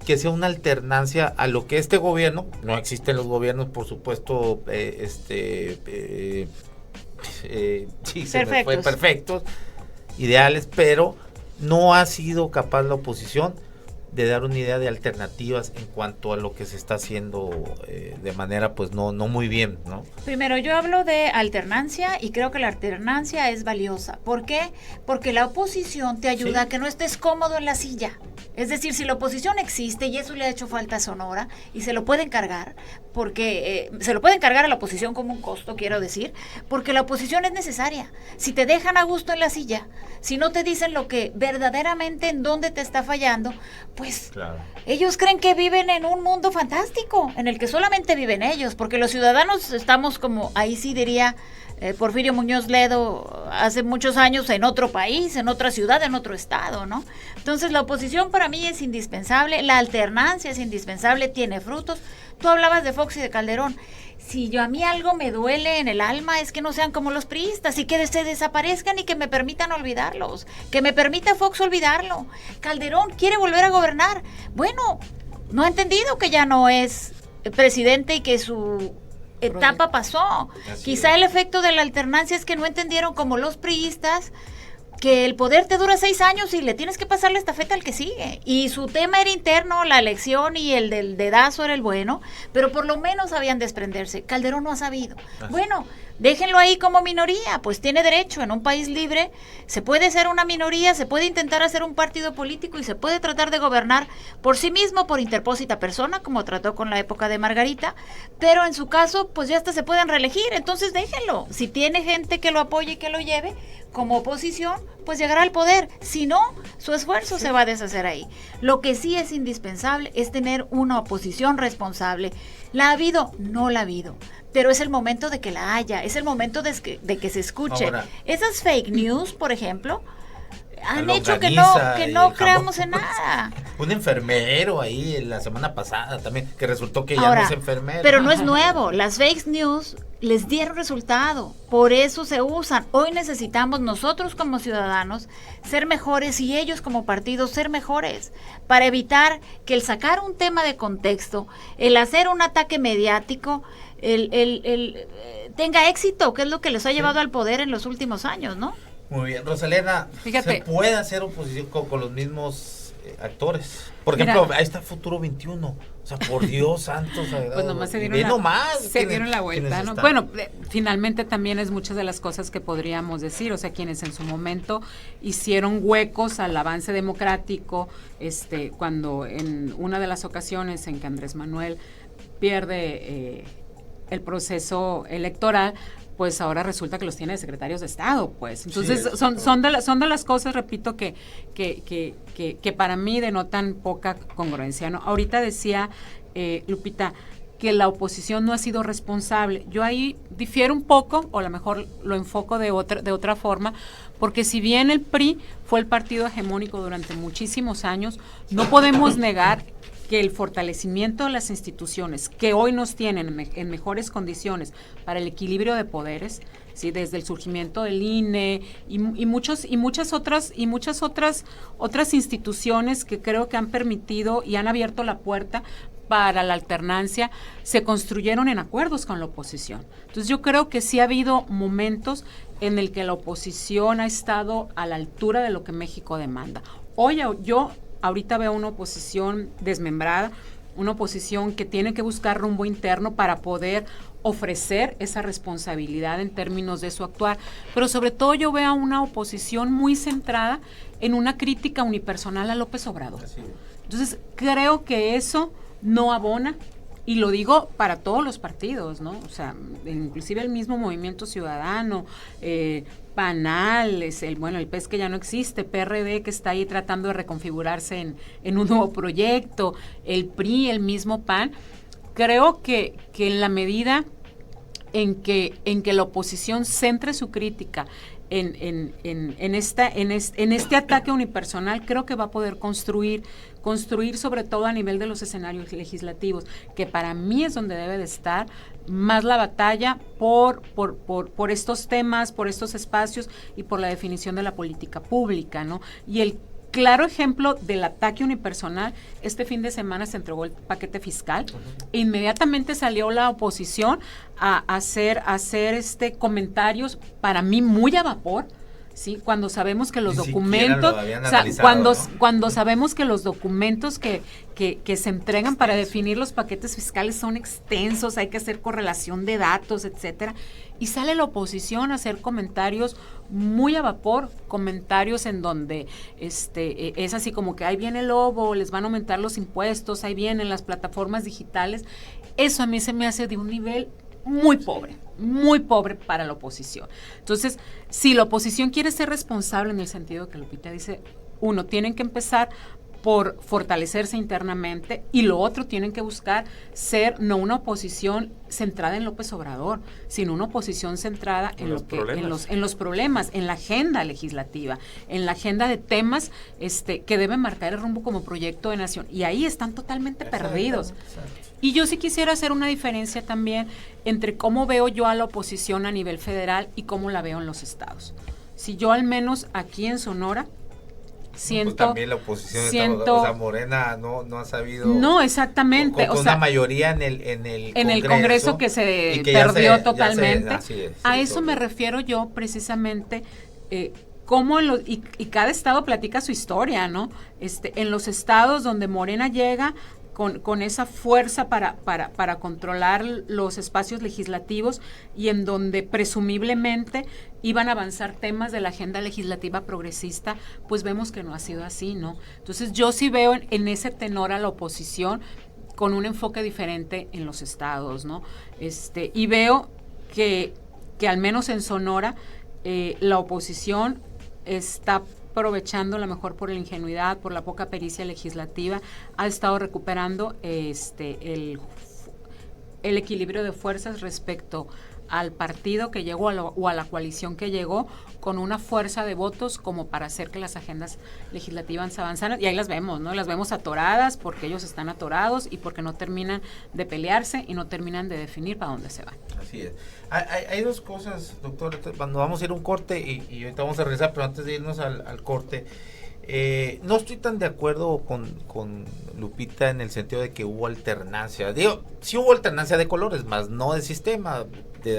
Speaker 1: que sea una alternancia a lo que este gobierno, no existen los gobiernos, por supuesto, sí, se me fue, perfectos, ideales, pero no ha sido capaz la oposición de dar una idea de alternativas en cuanto a lo que se está haciendo de manera pues no muy bien, ¿no?
Speaker 2: Primero, yo hablo de alternancia y creo que la alternancia es valiosa. ¿Por qué? Porque la oposición te ayuda a que no estés cómodo en la silla. Es decir, si la oposición existe, y eso le ha hecho falta a Sonora, y se lo pueden cargar, porque se lo pueden cargar a la oposición como un costo, quiero decir, porque la oposición es necesaria. Si te dejan a gusto en la silla, si no te dicen lo que verdaderamente en dónde te está fallando, pues claro, ellos creen que viven en un mundo fantástico, en el que solamente viven ellos, porque los ciudadanos estamos como, ahí sí diría Porfirio Muñoz Ledo hace muchos años en otro país, en otra ciudad, en otro estado, ¿no? Entonces la oposición para mí es indispensable, la alternancia es indispensable, tiene frutos. Tú hablabas de Fox y de Calderón. Si a mí algo me duele en el alma es que no sean como los priistas y que se desaparezcan y que me permitan olvidarlos, que me permita Fox olvidarlo. Calderón quiere volver a gobernar. Bueno, no ha entendido que ya no es presidente y que su etapa pasó. Quizá el efecto de la alternancia es que no entendieron como los priistas que el poder te dura 6 años y le tienes que pasar la estafeta al que sigue. Y su tema era interno, la elección y el del dedazo era el bueno, pero por lo menos sabían desprenderse. Calderón no ha sabido. Bueno, déjenlo ahí como minoría, pues tiene derecho. En un país libre se puede ser una minoría, se puede intentar hacer un partido político y se puede tratar de gobernar por sí mismo, por interpósita persona, como trató con la época de Margarita, pero en su caso, pues ya hasta se pueden reelegir, entonces déjenlo. Si tiene gente que lo apoye y que lo lleve como oposición, pues llegará al poder. Si no, su esfuerzo se va a deshacer ahí. Lo que sí es indispensable es tener una oposición responsable. ¿La ha habido? No la ha habido. Pero es el momento de que la haya, es el momento de que se escuche.
Speaker 1: Ahora,
Speaker 2: esas fake news, por ejemplo, han
Speaker 1: la
Speaker 2: hecho que
Speaker 1: longaniza y
Speaker 2: no
Speaker 1: el
Speaker 2: creamos
Speaker 1: jamón.
Speaker 2: en nada.
Speaker 1: Un enfermero ahí la semana pasada también, que resultó que ya
Speaker 2: Ahora,
Speaker 1: no es enfermero.
Speaker 2: pero no es nuevo. Las fake news les dieron resultado, por eso se usan. Hoy necesitamos nosotros como ciudadanos ser mejores y ellos como partidos ser mejores, para evitar que el sacar un tema de contexto, el hacer un ataque mediático, tenga éxito, que es lo que les ha llevado al poder en los últimos años, ¿no?
Speaker 1: Muy bien, Rosalena,
Speaker 3: Fíjate.
Speaker 1: ¿se puede hacer oposición con los mismos actores? Por
Speaker 3: Mira.
Speaker 1: ejemplo, ahí está Futuro 21. O sea, por Dios santo sagrado.
Speaker 3: Pues nomás se
Speaker 1: Ve
Speaker 3: dieron,
Speaker 1: nomás
Speaker 3: se
Speaker 1: quiénes-
Speaker 3: dieron la vuelta,
Speaker 1: quiénes
Speaker 3: ¿no?
Speaker 1: están.
Speaker 3: Bueno, finalmente también es muchas de las cosas que podríamos decir, o sea, quienes en su momento hicieron huecos al avance democrático, cuando en una de las ocasiones en que Andrés Manuel pierde el proceso electoral, pues ahora resulta que los tiene de secretarios de Estado, pues. Entonces,
Speaker 1: Sí,
Speaker 3: son de las cosas, repito, que para mí denotan poca congruencia, ¿no? Ahorita decía Lupita que la oposición no ha sido responsable. Yo ahí difiero un poco, o a lo mejor lo enfoco de otra forma, porque si bien el PRI fue el partido hegemónico durante muchísimos años, no podemos negar que el fortalecimiento de las instituciones que hoy nos tienen en mejores condiciones para el equilibrio de poderes, ¿sí? Desde el surgimiento del INE y muchas otras instituciones que creo que han permitido y han abierto la puerta para la alternancia, se construyeron en acuerdos con la oposición. Entonces yo creo que sí ha habido momentos en el que la oposición ha estado a la altura de lo que México demanda. Hoy yo ahorita veo una oposición desmembrada, una oposición que tiene que buscar rumbo interno para poder ofrecer esa responsabilidad en términos de su actuar, pero sobre todo yo veo una oposición muy centrada en una crítica unipersonal a López Obrador. Entonces creo que eso no abona, y lo digo para todos los partidos, ¿no? O sea, inclusive el mismo Movimiento Ciudadano, PANAL, el PES que ya no existe, PRD que está ahí tratando de reconfigurarse en un nuevo proyecto, el PRI, el mismo PAN. Creo que en la medida en que la oposición centre su crítica en este ataque unipersonal, creo que va a poder construir sobre todo a nivel de los escenarios legislativos, que para mí es donde debe de estar más la batalla por estos temas, por estos espacios y por la definición de la política pública, ¿no? Y el claro ejemplo del ataque unipersonal, este fin de semana se entregó el paquete fiscal, inmediatamente salió la oposición a hacer comentarios para mí muy a vapor, ¿sí? Cuando sabemos que los documentos, cuando sabemos que los documentos que se entregan para definir los paquetes fiscales son extensos, hay que hacer correlación de datos, etcétera, y sale la oposición a hacer comentarios muy a vapor, comentarios en donde es así como que ahí viene el lobo, les van a aumentar los impuestos, ahí vienen las plataformas digitales. Eso a mí se me hace de un nivel muy pobre para la oposición. Entonces, si la oposición quiere ser responsable en el sentido que Lupita dice, uno, tienen que empezar por fortalecerse internamente, y lo otro, tienen que buscar ser no una oposición centrada en López Obrador, sino una oposición centrada en los problemas, en la agenda legislativa, en la agenda de temas que deben marcar el rumbo como proyecto de nación, y ahí están totalmente perdidos. Y yo sí quisiera hacer una diferencia también entre cómo veo yo a la oposición a nivel federal y cómo la veo en los estados. Si yo al menos aquí en Sonora siento,
Speaker 1: pues también la oposición Morena no ha sabido.
Speaker 3: No, exactamente.
Speaker 1: Con una mayoría en el
Speaker 3: Congreso que se perdió totalmente. A eso
Speaker 1: sí,
Speaker 3: me refiero yo precisamente. Cómo y cada estado platica su historia, ¿no? En los estados donde Morena llega con esa fuerza para controlar los espacios legislativos, y en donde presumiblemente iban a avanzar temas de la agenda legislativa progresista, pues vemos que no ha sido así, ¿no? Entonces yo sí veo en ese tenor a la oposición con un enfoque diferente en los estados, ¿no? Y veo que al menos en Sonora la oposición está aprovechando, a lo mejor por la ingenuidad, por la poca pericia legislativa, ha estado recuperando el equilibrio de fuerzas respecto al partido que llegó o a la coalición que llegó, con una fuerza de votos como para hacer que las agendas legislativas avanzaran, y ahí las vemos, ¿no? Las vemos atoradas porque ellos están atorados y porque no terminan de pelearse y no terminan de definir para dónde se van.
Speaker 1: Así es. Hay dos cosas, doctor, cuando vamos a ir a un corte y ahorita vamos a regresar, pero antes de irnos al corte, no estoy tan de acuerdo con Lupita en el sentido de que hubo alternancia. Digo, sí hubo alternancia de colores, más no de sistema.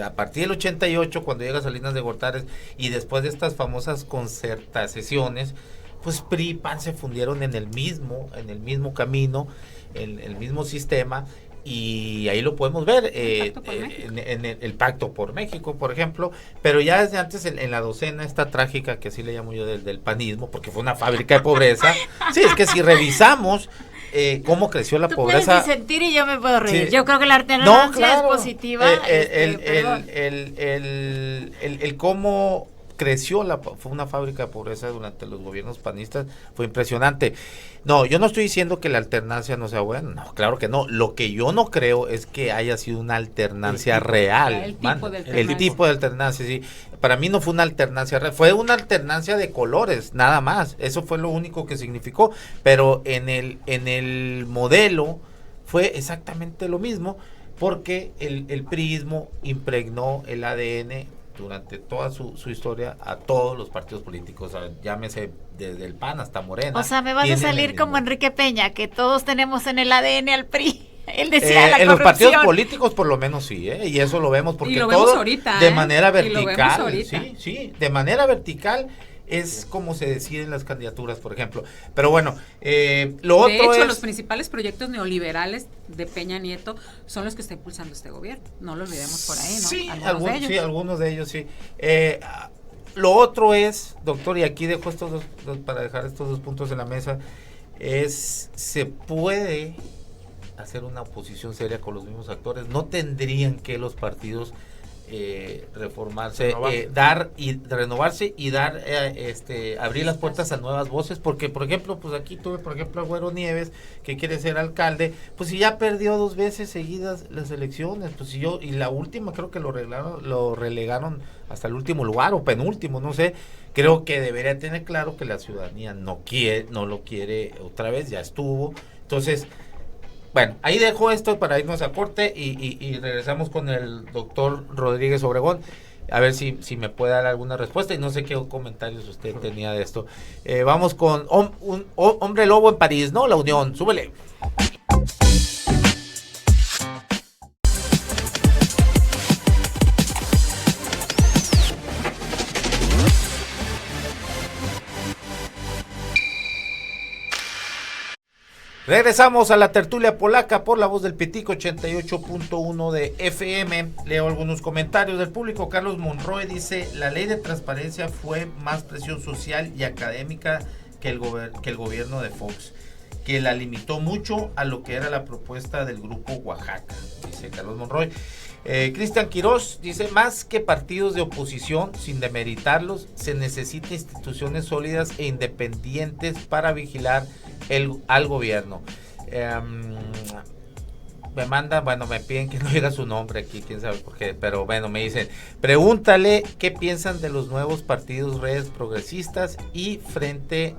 Speaker 1: A partir del 88, cuando llega Salinas de Gortari, y después de estas famosas concertaciones, pues PRI y PAN se fundieron en el mismo camino, en el mismo sistema, y ahí lo podemos ver en el Pacto por México, por ejemplo, pero ya desde antes en la docena esta trágica, que así le llamo yo, del panismo, porque fue una fábrica de pobreza. Sí, es que si revisamos cómo creció la pobreza.
Speaker 2: Puedes disentir y yo me puedo reír.
Speaker 1: Sí.
Speaker 2: Yo creo que la alternancia
Speaker 1: claro,
Speaker 2: es positiva.
Speaker 1: El cómo creció fue una fábrica de pobreza durante los gobiernos panistas, fue impresionante. No, yo no estoy diciendo que la alternancia no sea buena, no, claro que no. Lo que yo no creo es que haya sido una alternancia real. El tipo de alternancia, sí. Para mí no fue una alternancia real, fue una alternancia de colores, nada más. Eso fue lo único que significó, pero en el modelo fue exactamente lo mismo, porque el priismo impregnó el ADN durante toda su historia a todos los partidos políticos, llámese desde el PAN hasta Morena.
Speaker 2: O sea, me vas a salir como Enrique Peña, que todos tenemos en el ADN al PRI. Él decía la corrupción.
Speaker 1: En los partidos políticos por lo menos sí, y eso lo vemos, porque
Speaker 3: lo
Speaker 1: todo
Speaker 3: vemos ahorita,
Speaker 1: de manera vertical,
Speaker 3: sí,
Speaker 1: de manera vertical es como se deciden las candidaturas, por ejemplo. Pero bueno,
Speaker 3: de hecho, los principales proyectos neoliberales de Peña Nieto son los que está impulsando este gobierno. No lo olvidemos por ahí, ¿no?
Speaker 1: Sí, algunos de ellos sí. Lo otro es, doctor, y aquí dejo estos dos, para dejar estos dos puntos en la mesa, se puede hacer una oposición seria con los mismos actores. No tendrían que los partidos reformarse, renovarse y dar abrir las puertas a nuevas voces, porque por ejemplo, pues aquí tuve por ejemplo a Güero Nieves, que quiere ser alcalde, pues si ya perdió 2 veces seguidas las elecciones, pues y la última creo que lo relegaron hasta el último lugar o penúltimo, no sé. Creo que debería tener claro que la ciudadanía no lo quiere otra vez, ya estuvo. Entonces, bueno, ahí dejo esto para irnos a corte y regresamos con el doctor Rodríguez Obregón, a ver si me puede dar alguna respuesta, y no sé qué comentarios usted tenía de esto. Vamos con un Hombre Lobo en París, ¿no? La Unión, súbele. Regresamos a la tertulia polaca por la voz del Pitico 88.1 de FM. Leo algunos comentarios del público. Carlos Monroy dice: la ley de transparencia fue más presión social y académica que el gobierno de Fox, que la limitó mucho a lo que era la propuesta del grupo Oaxaca, dice Carlos Monroy. Cristian Quirós dice: más que partidos de oposición, sin demeritarlos, se necesita instituciones sólidas e independientes para vigilar al gobierno. Me mandan, bueno, me piden que no diga su nombre aquí, quién sabe por qué, pero bueno, me dicen, pregúntale qué piensan de los nuevos partidos redes progresistas y frente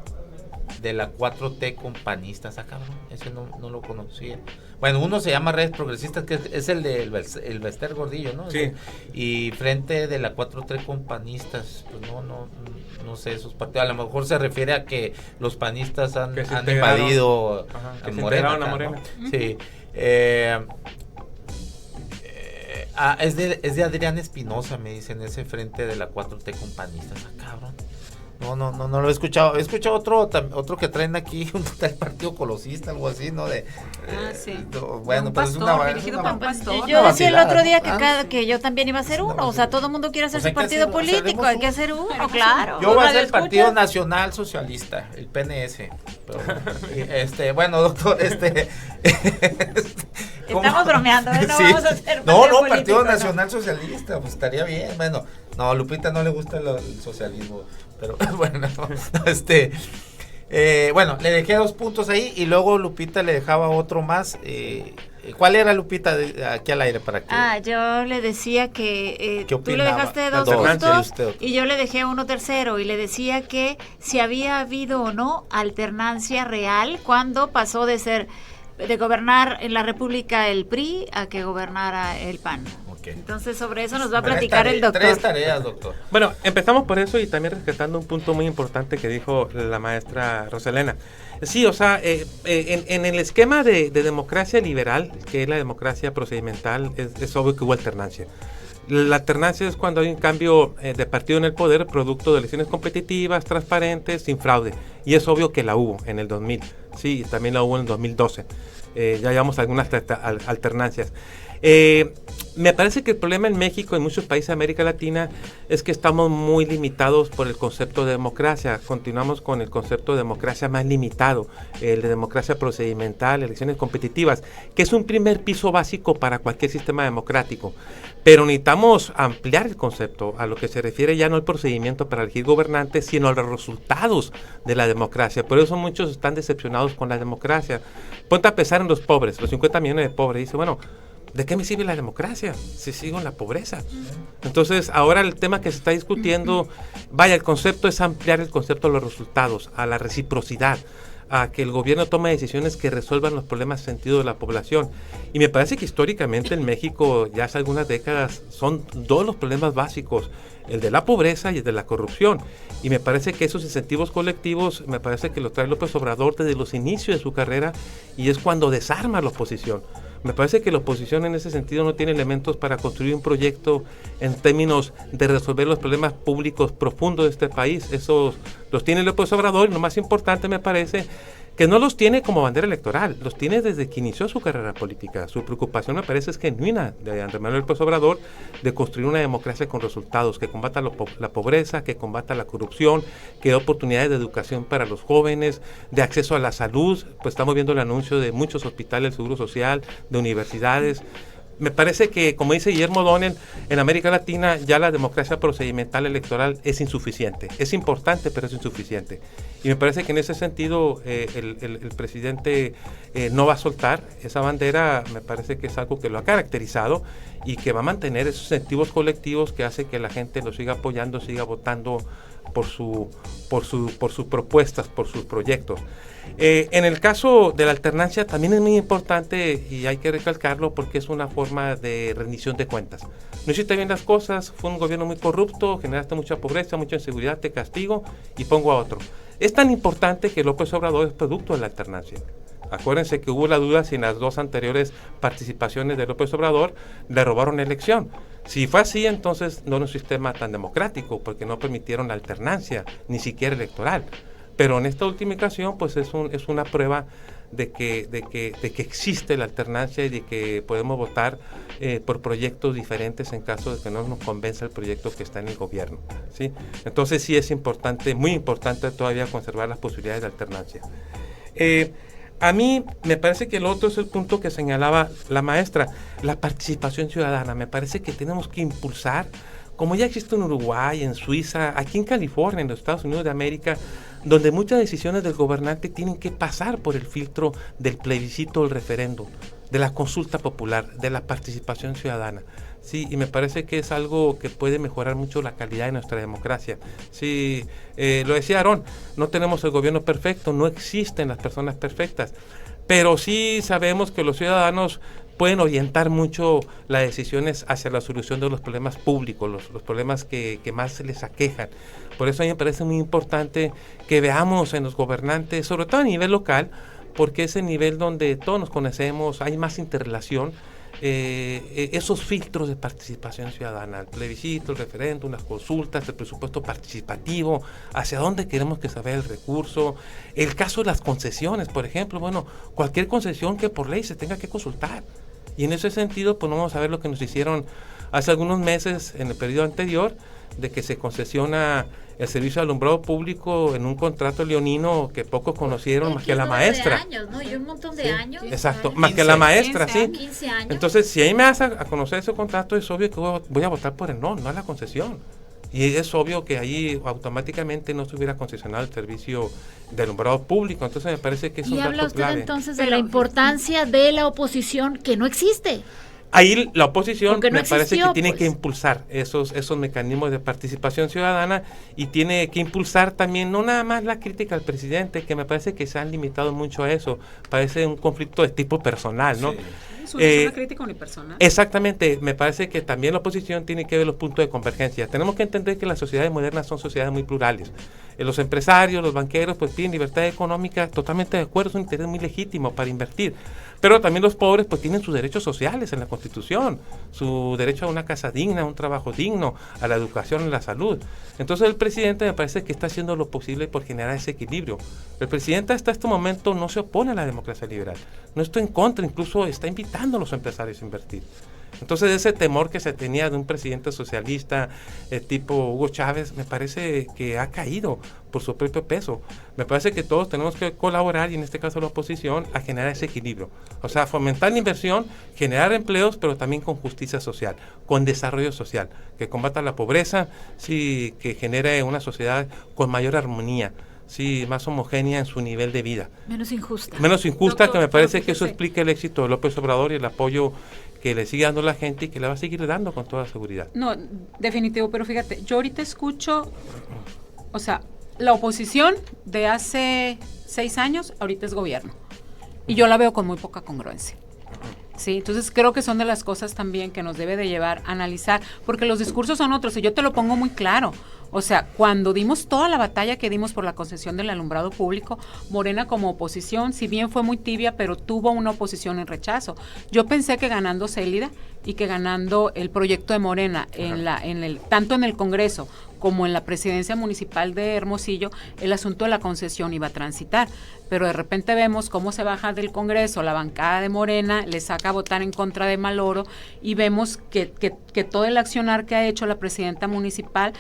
Speaker 1: de la 4T con panistas. Ah, cabrón, ese no lo conocía. Bueno, uno se llama Redes Progresistas, que es el de el Bester Gordillo, ¿no?
Speaker 4: Sí.
Speaker 1: Y frente de la 4T con panistas, pues no sé esos partidos. A lo mejor se refiere a que los panistas han invadido
Speaker 4: a
Speaker 1: Morena.
Speaker 4: Morena.
Speaker 1: ¿No? Sí. Es de Adrián Espinosa, me dicen, ese frente de la 4T con panistas. Ah, cabrón. No lo he escuchado. He escuchado otro que traen aquí, un del Partido Colosista, algo así, ¿no?
Speaker 3: Sí.
Speaker 1: Bueno, pues
Speaker 3: pastor, dirigido por un pastor.
Speaker 2: Yo decía el otro día que yo también iba a hacer uno. O sea, todo el mundo quiere hacer
Speaker 1: pues
Speaker 2: su partido político. Hay que hacer uno, claro.
Speaker 1: Yo voy a hacer el Partido Nacional Socialista, el PNS. Pero, bueno, doctor,
Speaker 2: Estamos bromeando, ¿eh? No
Speaker 1: sí.
Speaker 2: vamos a hacer
Speaker 1: Partido Nacional Socialista, pues estaría bien. Bueno, no, Lupita no le gusta el socialismo, pero bueno, bueno, le dejé 2 puntos ahí y luego Lupita le dejaba otro más. ¿Cuál era, Lupita, aquí al aire para que?
Speaker 2: Yo le decía que
Speaker 1: ¿qué
Speaker 2: tú le dejaste 2 puntos y yo le dejé uno tercero y le decía que si había habido o no alternancia real cuando pasó de gobernar en la República el PRI a que gobernara el PAN. Okay. Entonces sobre eso nos va a platicar el doctor.
Speaker 1: 3 tareas, doctor.
Speaker 4: Bueno, empezamos por eso y también rescatando un punto muy importante que dijo la maestra Roselena. Sí, o sea, en el esquema de democracia liberal, que es la democracia procedimental, es obvio que hubo alternancia. La alternancia es cuando hay un cambio de partido en el poder, producto de elecciones competitivas, transparentes, sin fraude. Y es obvio que la hubo en el 2000. Sí, también la hubo en el 2012. Ya llevamos algunas alternancias. Me parece que el problema en México, en muchos países de América Latina, es que estamos muy limitados por el concepto de democracia. Continuamos con el concepto de democracia más limitado, el de democracia procedimental, elecciones competitivas, que es un primer piso básico para cualquier sistema democrático. Pero necesitamos ampliar el concepto a lo que se refiere ya no al procedimiento para elegir gobernantes, sino a los resultados de la democracia. Por eso muchos están decepcionados con la democracia. Ponte a pensar en los pobres, los 50 millones de pobres. Dice, bueno, ¿de qué me sirve la democracia si sigo en la pobreza? Entonces, ahora el tema que se está discutiendo, el concepto es ampliar el concepto a los resultados, a la reciprocidad, a que el gobierno tome decisiones que resuelvan los problemas sentido de la población. Y me parece que históricamente en México, ya hace algunas décadas, son 2 los problemas básicos, el de la pobreza y el de la corrupción. Y me parece que esos incentivos colectivos, me parece que los trae López Obrador desde los inicios de su carrera y es cuando desarma a la oposición. Me parece que la oposición en ese sentido no tiene elementos para construir un proyecto en términos de resolver los problemas públicos profundos de este país. Esos los tiene López Obrador y lo más importante me parece que no los tiene como bandera electoral, los tiene desde que inició su carrera política. Su preocupación me parece es genuina de Andrés Manuel López Obrador de construir una democracia con resultados, que combata la pobreza, que combata la corrupción, que dé oportunidades de educación para los jóvenes, de acceso a la salud. Pues estamos viendo el anuncio de muchos hospitales, seguro social, de universidades. Me parece que, como dice Guillermo O'Donnell, en América Latina ya la democracia procedimental electoral es insuficiente. Es importante, pero es insuficiente. Y me parece que en ese sentido el presidente no va a soltar esa bandera. Me parece que es algo que lo ha caracterizado y que va a mantener esos incentivos colectivos que hace que la gente lo siga apoyando, siga votando por sus propuestas, por sus proyectos. En el caso de la alternancia también es muy importante y hay que recalcarlo porque es una forma de rendición de cuentas. No hiciste bien las cosas, fue un gobierno muy corrupto, generaste mucha pobreza, mucha inseguridad, te castigo y pongo a otro. Es tan importante que López Obrador es producto de la alternancia. Acuérdense que hubo la duda si en las 2 anteriores participaciones de López Obrador le robaron la elección. Si fue así, entonces no era un sistema tan democrático porque no permitieron la alternancia, ni siquiera electoral. Pero en esta última ocasión, pues es una prueba de que existe la alternancia y de que podemos votar por proyectos diferentes en caso de que no nos convenza el proyecto que está en el gobierno, ¿sí? Entonces sí es importante, muy importante todavía conservar las posibilidades de alternancia. A mí me parece que el otro es el punto que señalaba la maestra, la participación ciudadana. Me parece que tenemos que impulsar como ya existe en Uruguay, en Suiza, aquí en California, en los Estados Unidos de América, donde muchas decisiones del gobernante tienen que pasar por el filtro del plebiscito, del referéndum, de la consulta popular, de la participación ciudadana. Sí, y me parece que es algo que puede mejorar mucho la calidad de nuestra democracia. Sí, lo decía Aarón, no tenemos el gobierno perfecto, no existen las personas perfectas, pero sí sabemos que los ciudadanos pueden orientar mucho las decisiones hacia la solución de los problemas públicos, los problemas que más se les aquejan. Por eso a mí me parece muy importante que veamos en los gobernantes, sobre todo a nivel local, porque es el nivel donde todos nos conocemos, hay más interrelación, esos filtros de participación ciudadana, el plebiscito, el referéndum, las consultas, el presupuesto participativo, hacia dónde queremos que se vaya el recurso, el caso de las concesiones, por ejemplo, bueno, cualquier concesión que por ley se tenga que consultar. Y en ese sentido, pues vamos a ver lo que nos hicieron hace algunos meses en el periodo anterior, de que se concesiona el servicio de alumbrado público en un contrato leonino que pocos conocieron más que la maestra.
Speaker 2: De años, ¿no? Y un montón de años.
Speaker 4: Exacto, más que la maestra,
Speaker 2: 15 años.
Speaker 4: Entonces, si ahí me vas a conocer ese contrato, es obvio que voy a votar por el no a la concesión. Y es obvio que ahí automáticamente no se hubiera concesionado el servicio de alumbrado público. Entonces me parece que es un dato clave.
Speaker 2: Y habla usted entonces de la importancia de la oposición que no existe.
Speaker 4: Ahí la oposición
Speaker 2: no
Speaker 4: me parece que tiene
Speaker 2: pues.
Speaker 4: que impulsar esos mecanismos de participación ciudadana y tiene que impulsar también no nada más la crítica al presidente, que me parece que se han limitado mucho a eso. Parece un conflicto de tipo personal, ¿no?
Speaker 3: Sí. Es una crítica unipersonal.
Speaker 4: Exactamente, me parece que también la oposición tiene que ver los puntos de convergencia. Tenemos que entender que las sociedades modernas son sociedades muy plurales. Los empresarios, los banqueros, pues piden libertad económica, totalmente de acuerdo, es un interés muy legítimo para invertir. Pero también los pobres pues tienen sus derechos sociales en la Constitución, su derecho a una casa digna, a un trabajo digno, a la educación, a la salud. Entonces el presidente me parece que está haciendo lo posible por generar ese equilibrio. El presidente hasta este momento no se opone a la democracia liberal, no está en contra, incluso está invitando a los empresarios a invertir. Entonces ese temor que se tenía de un presidente socialista tipo Hugo Chávez, me parece que ha caído por su propio peso. Me parece que todos tenemos que colaborar, y en este caso la oposición, a generar ese equilibrio. O sea, fomentar la inversión, generar empleos, pero también con justicia social, con desarrollo social, que combata la pobreza, sí, que genere una sociedad con mayor armonía, sí, más homogénea en su nivel de vida.
Speaker 2: Menos injusta.
Speaker 4: Menos injusta,
Speaker 3: Doctor,
Speaker 4: que me parece
Speaker 3: pero
Speaker 4: que eso
Speaker 3: fíjese.
Speaker 4: explica el éxito de López Obrador y el apoyo que le sigue dando la gente y que le va a seguir dando con toda seguridad.
Speaker 3: No, definitivo, pero fíjate, yo ahorita escucho, o sea, la oposición de hace 6 años, ahorita es gobierno. Y yo la veo con muy poca congruencia. Sí, entonces creo que son de las cosas también que nos debe de llevar a analizar, porque los discursos son otros, y yo te lo pongo muy claro. O sea, cuando dimos toda la batalla que dimos por la concesión del alumbrado público, Morena como oposición, si bien fue muy tibia, pero tuvo una oposición en rechazo. Yo pensé que ganando Célida y que ganando el proyecto de Morena tanto en el Congreso como en la presidencia municipal de Hermosillo, el asunto de la concesión iba a transitar. Pero de repente vemos cómo se baja del Congreso la bancada de Morena, le saca a votar en contra de Maloro, y vemos que todo el accionar que ha hecho la presidenta municipal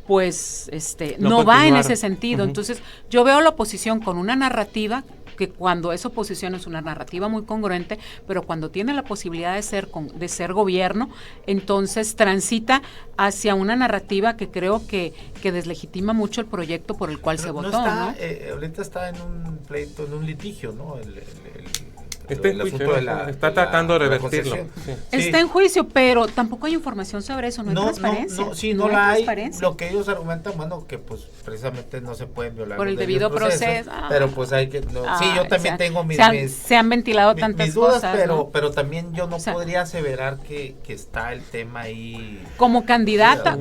Speaker 3: pues no va en ese sentido. Uh-huh. Entonces yo veo la oposición con una narrativa que, cuando es oposición, es una narrativa muy congruente, pero cuando tiene la posibilidad de ser gobierno, entonces transita hacia una narrativa que creo que deslegitima mucho el proyecto por el cual se votó, ¿no?
Speaker 1: Ahorita está en un pleito, en un litigio, ¿no?
Speaker 4: Está tratando de revertirlo.
Speaker 1: Sí.
Speaker 3: Está en juicio, pero tampoco hay información sobre eso, no hay transparencia.
Speaker 1: No la hay. Lo que ellos argumentan, bueno, que pues precisamente no se pueden violar
Speaker 3: por el debido proceso.
Speaker 1: Pero pues hay que... sí, yo también tengo
Speaker 3: se han ventilado tantas
Speaker 1: dudas,
Speaker 3: cosas,
Speaker 1: pero también yo no podría aseverar que está el tema ahí.
Speaker 3: Como candidata,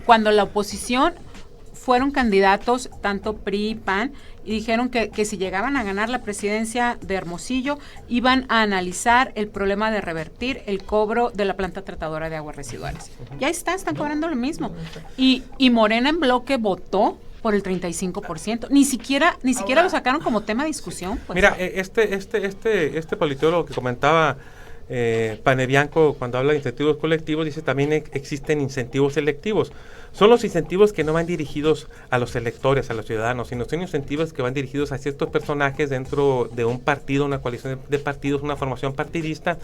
Speaker 3: cuando la oposición fueron candidatos, tanto PRI y PAN, y dijeron que si llegaban a ganar la presidencia de Hermosillo, iban a analizar el problema de revertir el cobro de la planta tratadora de aguas residuales. Ya están cobrando lo mismo. Y Morena en bloque votó por el 35%. Ni siquiera lo sacaron como tema de discusión. Pues.
Speaker 4: Mira, este politólogo que comentaba Panebianco, cuando habla de incentivos colectivos, dice también existen incentivos selectivos. Son los incentivos que no van dirigidos a los electores, a los ciudadanos, sino son incentivos que van dirigidos a ciertos personajes dentro de un partido, una coalición de partidos, una formación partidista,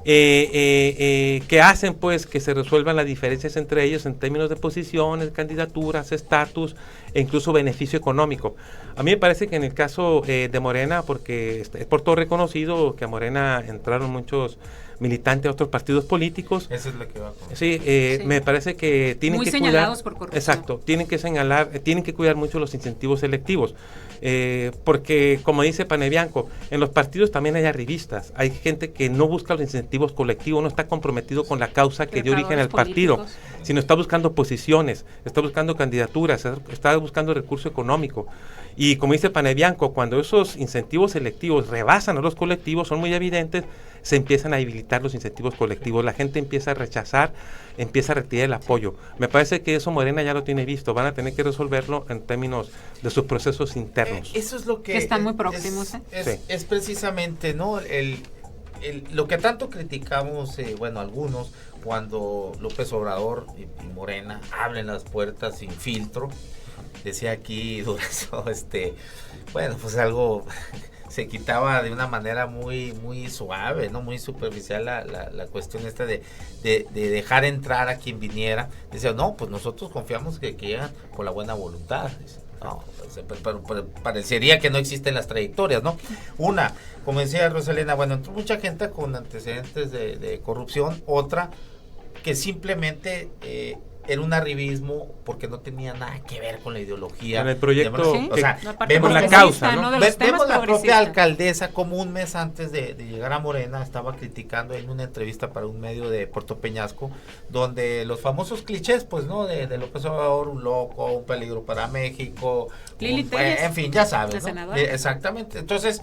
Speaker 4: que hacen pues que se resuelvan las diferencias entre ellos en términos de posiciones, candidaturas, estatus e incluso beneficio económico. A mí me parece que en el caso de Morena, porque es por todo reconocido que a Morena entraron muchos militantes de otros partidos políticos.
Speaker 1: Esa es la que va con...
Speaker 4: Sí, me parece que tienen
Speaker 3: muy
Speaker 4: que
Speaker 3: señalados
Speaker 4: cuidar,
Speaker 3: por corrupción.
Speaker 4: exacto, tienen que señalar, tienen que cuidar mucho los incentivos selectivos, porque como dice Panebianco, en los partidos también hay arribistas, hay gente que no busca los incentivos colectivos, no está comprometido con la causa que dio origen al partido, sino está buscando posiciones, está buscando candidaturas, está buscando recurso económico. Y como dice Panebianco, cuando esos incentivos selectivos rebasan a los colectivos, son muy evidentes, se empiezan a debilitar los incentivos colectivos, la gente empieza a rechazar, empieza a retirar el apoyo. Me parece que eso Morena ya lo tiene visto, van a tener que resolverlo en términos de sus procesos internos.
Speaker 1: Eso es lo que
Speaker 3: están muy próximos.
Speaker 1: Es precisamente, ¿no? Lo que tanto criticamos, bueno, algunos, cuando López Obrador y Morena abren las puertas sin filtro. Decía aquí Durazo, bueno, pues algo se quitaba de una manera muy suave, no muy superficial la cuestión esta de dejar entrar a quien viniera. Decía, no, pues nosotros confiamos que llegan con la buena voluntad. Dice, no, pero parecería que no existen las trayectorias, ¿no? Una, como decía Rosalena, bueno, entró mucha gente con antecedentes de corrupción, otra que simplemente era un arribismo porque no tenía nada que ver con la ideología.
Speaker 4: Con el proyecto,
Speaker 1: ¿sí? O sea,
Speaker 4: vemos la causa, ¿no?
Speaker 1: Vemos la propia alcaldesa como un mes antes de llegar a Morena estaba criticando en una entrevista para un medio de Puerto Peñasco, donde los famosos clichés, pues, ¿no? De López Obrador, un loco, un peligro para México, en fin, ya sabes, ¿no? Exactamente. Entonces,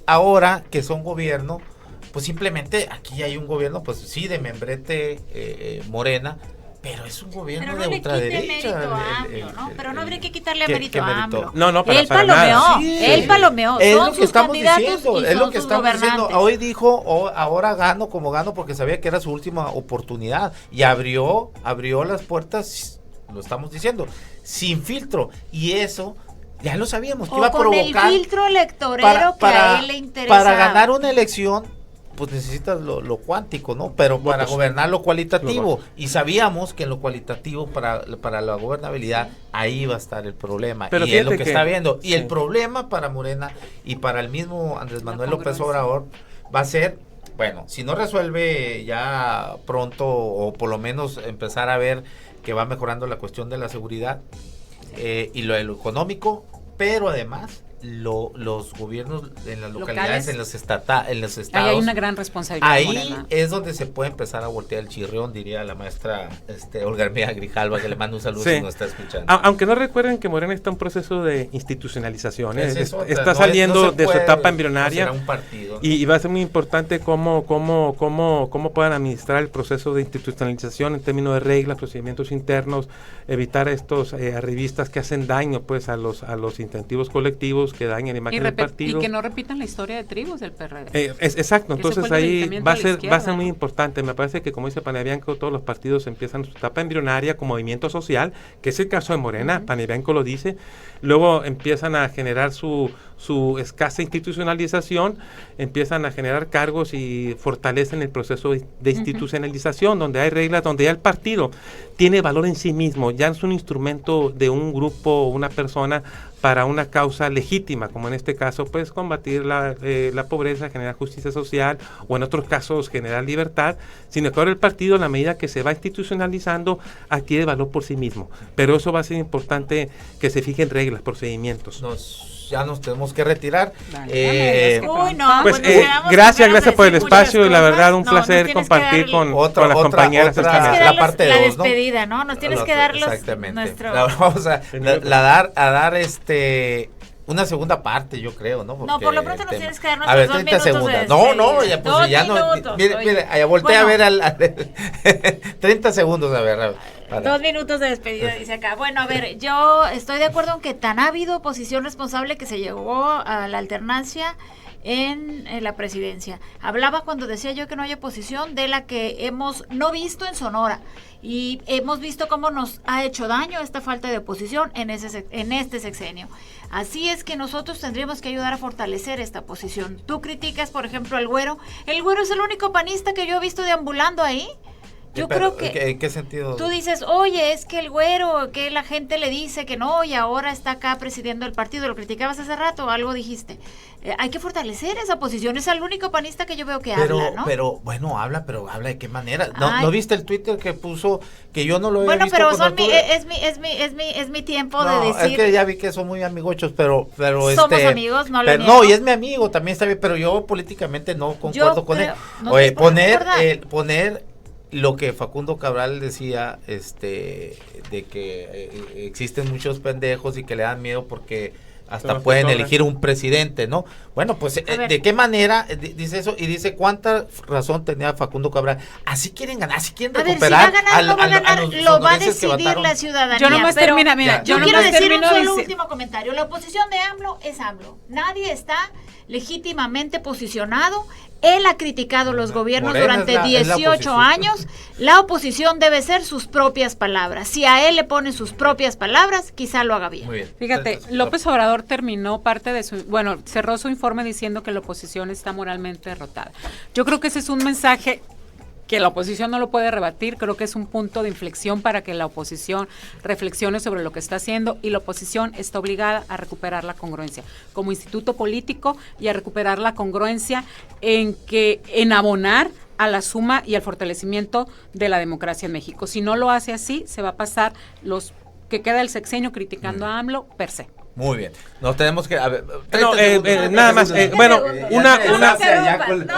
Speaker 1: ahora que son gobierno, pues simplemente aquí hay un gobierno, pues sí, de membrete Morena, pero es un gobierno de ultraderecha.
Speaker 2: ¿No? Pero no habría que quitarle mérito a AMLO.
Speaker 4: No,
Speaker 2: él palomeó, él palomeó.
Speaker 1: Es
Speaker 2: son
Speaker 1: lo que
Speaker 2: sus
Speaker 1: estamos
Speaker 2: candidatos
Speaker 1: diciendo,
Speaker 2: y
Speaker 1: es
Speaker 2: son
Speaker 1: lo que
Speaker 2: sus
Speaker 1: estamos diciendo.
Speaker 2: gobernantes.
Speaker 1: Hoy dijo, ahora gano como gano porque sabía que era su última oportunidad y abrió las puertas, lo estamos diciendo, sin filtro, y eso ya lo sabíamos que iba a provocar.
Speaker 2: Con el filtro electorero que a él le interesa.
Speaker 1: Para ganar una elección, pues necesitas lo cuántico, ¿no? Pero para gobernar lo cualitativo. Y sabíamos que en lo cualitativo, para la gobernabilidad, ahí va a estar el problema.
Speaker 4: Pero
Speaker 1: y es lo que está viendo.
Speaker 4: Sí.
Speaker 1: Y el problema para Morena y para el mismo Andrés Manuel López Obrador va a ser, bueno, si no resuelve ya pronto, o por lo menos empezar a ver que va mejorando la cuestión de la seguridad y lo económico, pero además los gobiernos en las localidades, en los estados,
Speaker 3: ahí hay una gran responsabilidad.
Speaker 1: Ahí
Speaker 3: Morena.
Speaker 1: es donde se puede empezar a voltear el chirrión, diría la maestra Olga Hermida Grijalva, que le mando un saludo si nos está escuchando.
Speaker 4: Aunque no recuerden que Morena está en proceso de institucionalización, está
Speaker 1: no
Speaker 4: saliendo de su
Speaker 1: puede,
Speaker 4: etapa embrionaria,
Speaker 1: será un partido,
Speaker 4: y va a ser muy importante cómo puedan administrar el proceso de institucionalización en términos de reglas, procedimientos internos, evitar estos arribistas que hacen daño pues a los incentivos colectivos, que dañan la imagen del partido.
Speaker 3: Y que no repitan la historia de tribus del PRD.
Speaker 4: Exacto, entonces ahí va a ser muy
Speaker 3: ¿no?
Speaker 4: importante. Me parece que, como dice Panebianco, todos los partidos empiezan su etapa embrionaria como movimiento social, que es el caso de Morena, Panebianco lo dice, luego empiezan a generar su escasa institucionalización, empiezan a generar cargos y fortalecen el proceso de institucionalización, donde hay reglas, donde ya el partido tiene valor en sí mismo, ya es un instrumento de un grupo, una persona, para una causa legítima, como en este caso, pues combatir la pobreza, generar justicia social, o en otros casos generar libertad, sino que ahora el partido, a la medida que se va institucionalizando, adquiere valor por sí mismo. Pero eso va a ser importante que se fijen reglas, procedimientos.
Speaker 1: Ya nos tenemos que retirar.
Speaker 4: Gracias por el espacio y la verdad un placer compartir con las compañeras.
Speaker 1: La parte de
Speaker 2: la despedida, ¿no? Nos tienes que dar nuestro...
Speaker 1: Vamos a dar una segunda parte, yo creo, ¿no?
Speaker 2: Porque por lo pronto nos tienes que dar nuestros 2 minutos
Speaker 1: segundos. No, ya pues ya minutos, no. Mire, volteé a ver 30 segundos, a ver.
Speaker 2: 2 minutos de despedida, dice acá. Bueno, a ver, yo estoy de acuerdo en que tan ha habido oposición responsable que se llegó a la alternancia en la presidencia. Hablaba cuando decía yo que no hay oposición de la que hemos no visto en Sonora, y hemos visto cómo nos ha hecho daño esta falta de oposición en este sexenio. Así es que nosotros tendríamos que ayudar a fortalecer esta oposición. Tú criticas, por ejemplo, al Güero. El Güero es el único panista que yo he visto deambulando ahí. Yo creo que...
Speaker 1: ¿En qué sentido?
Speaker 2: Tú dices, oye, es que el Güero, que la gente le dice que no, y ahora está acá presidiendo el partido. Lo criticabas hace rato, algo dijiste. Hay que fortalecer esa posición. Es el único panista que yo veo que habla, ¿no?
Speaker 1: Pero, bueno, habla de qué manera. ¿No viste el Twitter que puso que yo no lo he visto?
Speaker 2: Bueno, pero es mi tiempo de decir...
Speaker 1: Es que ya vi que son muy amigochos, pero
Speaker 2: somos amigos, no lo niego.
Speaker 1: No, y es mi amigo, también está bien, pero yo políticamente no concuerdo con él.
Speaker 2: No,
Speaker 1: oye, poner lo que Facundo Cabral decía, de que existen muchos pendejos y que le dan miedo porque hasta pueden elegir un presidente, ¿no? Bueno, pues ¿de qué manera dice eso? Y dice cuánta razón tenía Facundo Cabral. Así quieren ganar, así quieren recuperar.
Speaker 2: Lo va a decidir la ciudadanía.
Speaker 3: Yo nomás termino, mira,
Speaker 2: yo quiero decir un solo último comentario. La oposición de AMLO es AMLO. Nadie está legítimamente posicionado. Él ha criticado los gobiernos durante 18 años. La oposición debe ser sus propias palabras. Si a él le pone sus propias palabras, quizá lo haga bien.
Speaker 1: Muy bien.
Speaker 3: Fíjate, López Obrador terminó cerró su informe diciendo que la oposición está moralmente derrotada. Yo creo que ese es un mensaje que la oposición no lo puede rebatir. Creo que es un punto de inflexión para que la oposición reflexione sobre lo que está haciendo, y la oposición está obligada a recuperar la congruencia como instituto político y a recuperar la congruencia en abonar a la suma y al fortalecimiento de la democracia en México. Si no lo hace así, se va a pasar los que queda el sexenio criticando a AMLO per se.
Speaker 1: Muy bien. Nos tenemos que...
Speaker 4: nada más.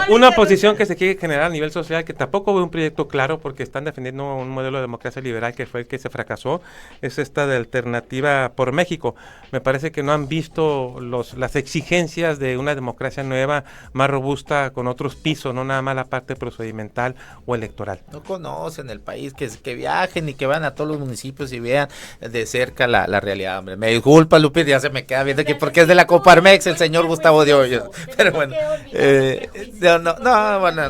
Speaker 4: Una posición que se quiere generar a nivel social, que tampoco ve un proyecto claro porque están defendiendo un modelo de democracia liberal que fue el que se fracasó, es esta de Alternativa por México. Me parece que no han visto las exigencias de una democracia nueva, más robusta, con otros pisos, no nada más la parte procedimental o electoral.
Speaker 1: No conocen el país, que viajen y que van a todos los municipios y vean de cerca la realidad, hombre. Me disculpa, Lupita, ya se me queda viendo aquí porque es de la Coparmex el señor Gustavo de Hoyos, pero bueno,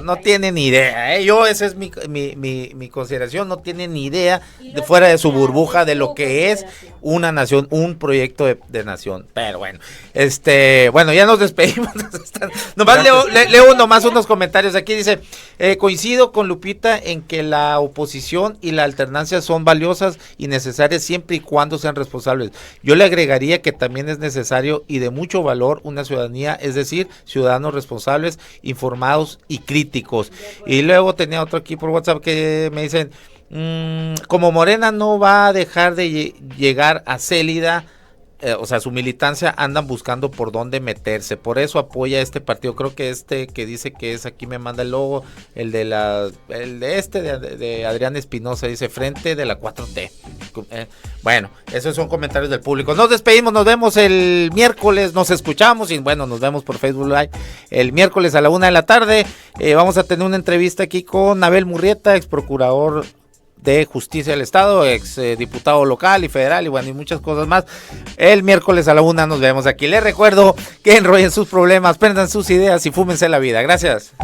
Speaker 1: no tiene ni idea, esa es mi consideración, no tiene ni idea de fuera de su burbuja de lo que es una nación, un proyecto de nación, pero bueno, bueno, ya nos despedimos. Nomás leo nomás unos comentarios aquí, dice, coincido con Lupita en que la oposición y la alternancia son valiosas y necesarias siempre y cuando sean responsables. Yo le agregaría que también es necesario y de mucho valor una ciudadanía, es decir, ciudadanos responsables, informados y críticos. Y luego tenía otro aquí por WhatsApp que me dicen, como Morena no va a dejar de llegar a Célida, o sea, su militancia, andan buscando por dónde meterse, por eso apoya este partido. Creo que que dice que es, aquí me manda el logo, de Adrián Espinosa, dice Frente de la 4T. Bueno, esos son comentarios del público. Nos despedimos, nos vemos el miércoles, nos escuchamos y bueno, nos vemos por Facebook Live el miércoles a la 1:00 p.m. Vamos a tener una entrevista aquí con Abel Murrieta, ex procurador de Justicia del Estado, ex diputado local y federal, y bueno, y muchas cosas más. El miércoles a la 1:00 nos vemos aquí. Les recuerdo que enrollen sus problemas, prendan sus ideas y fúmense la vida. Gracias.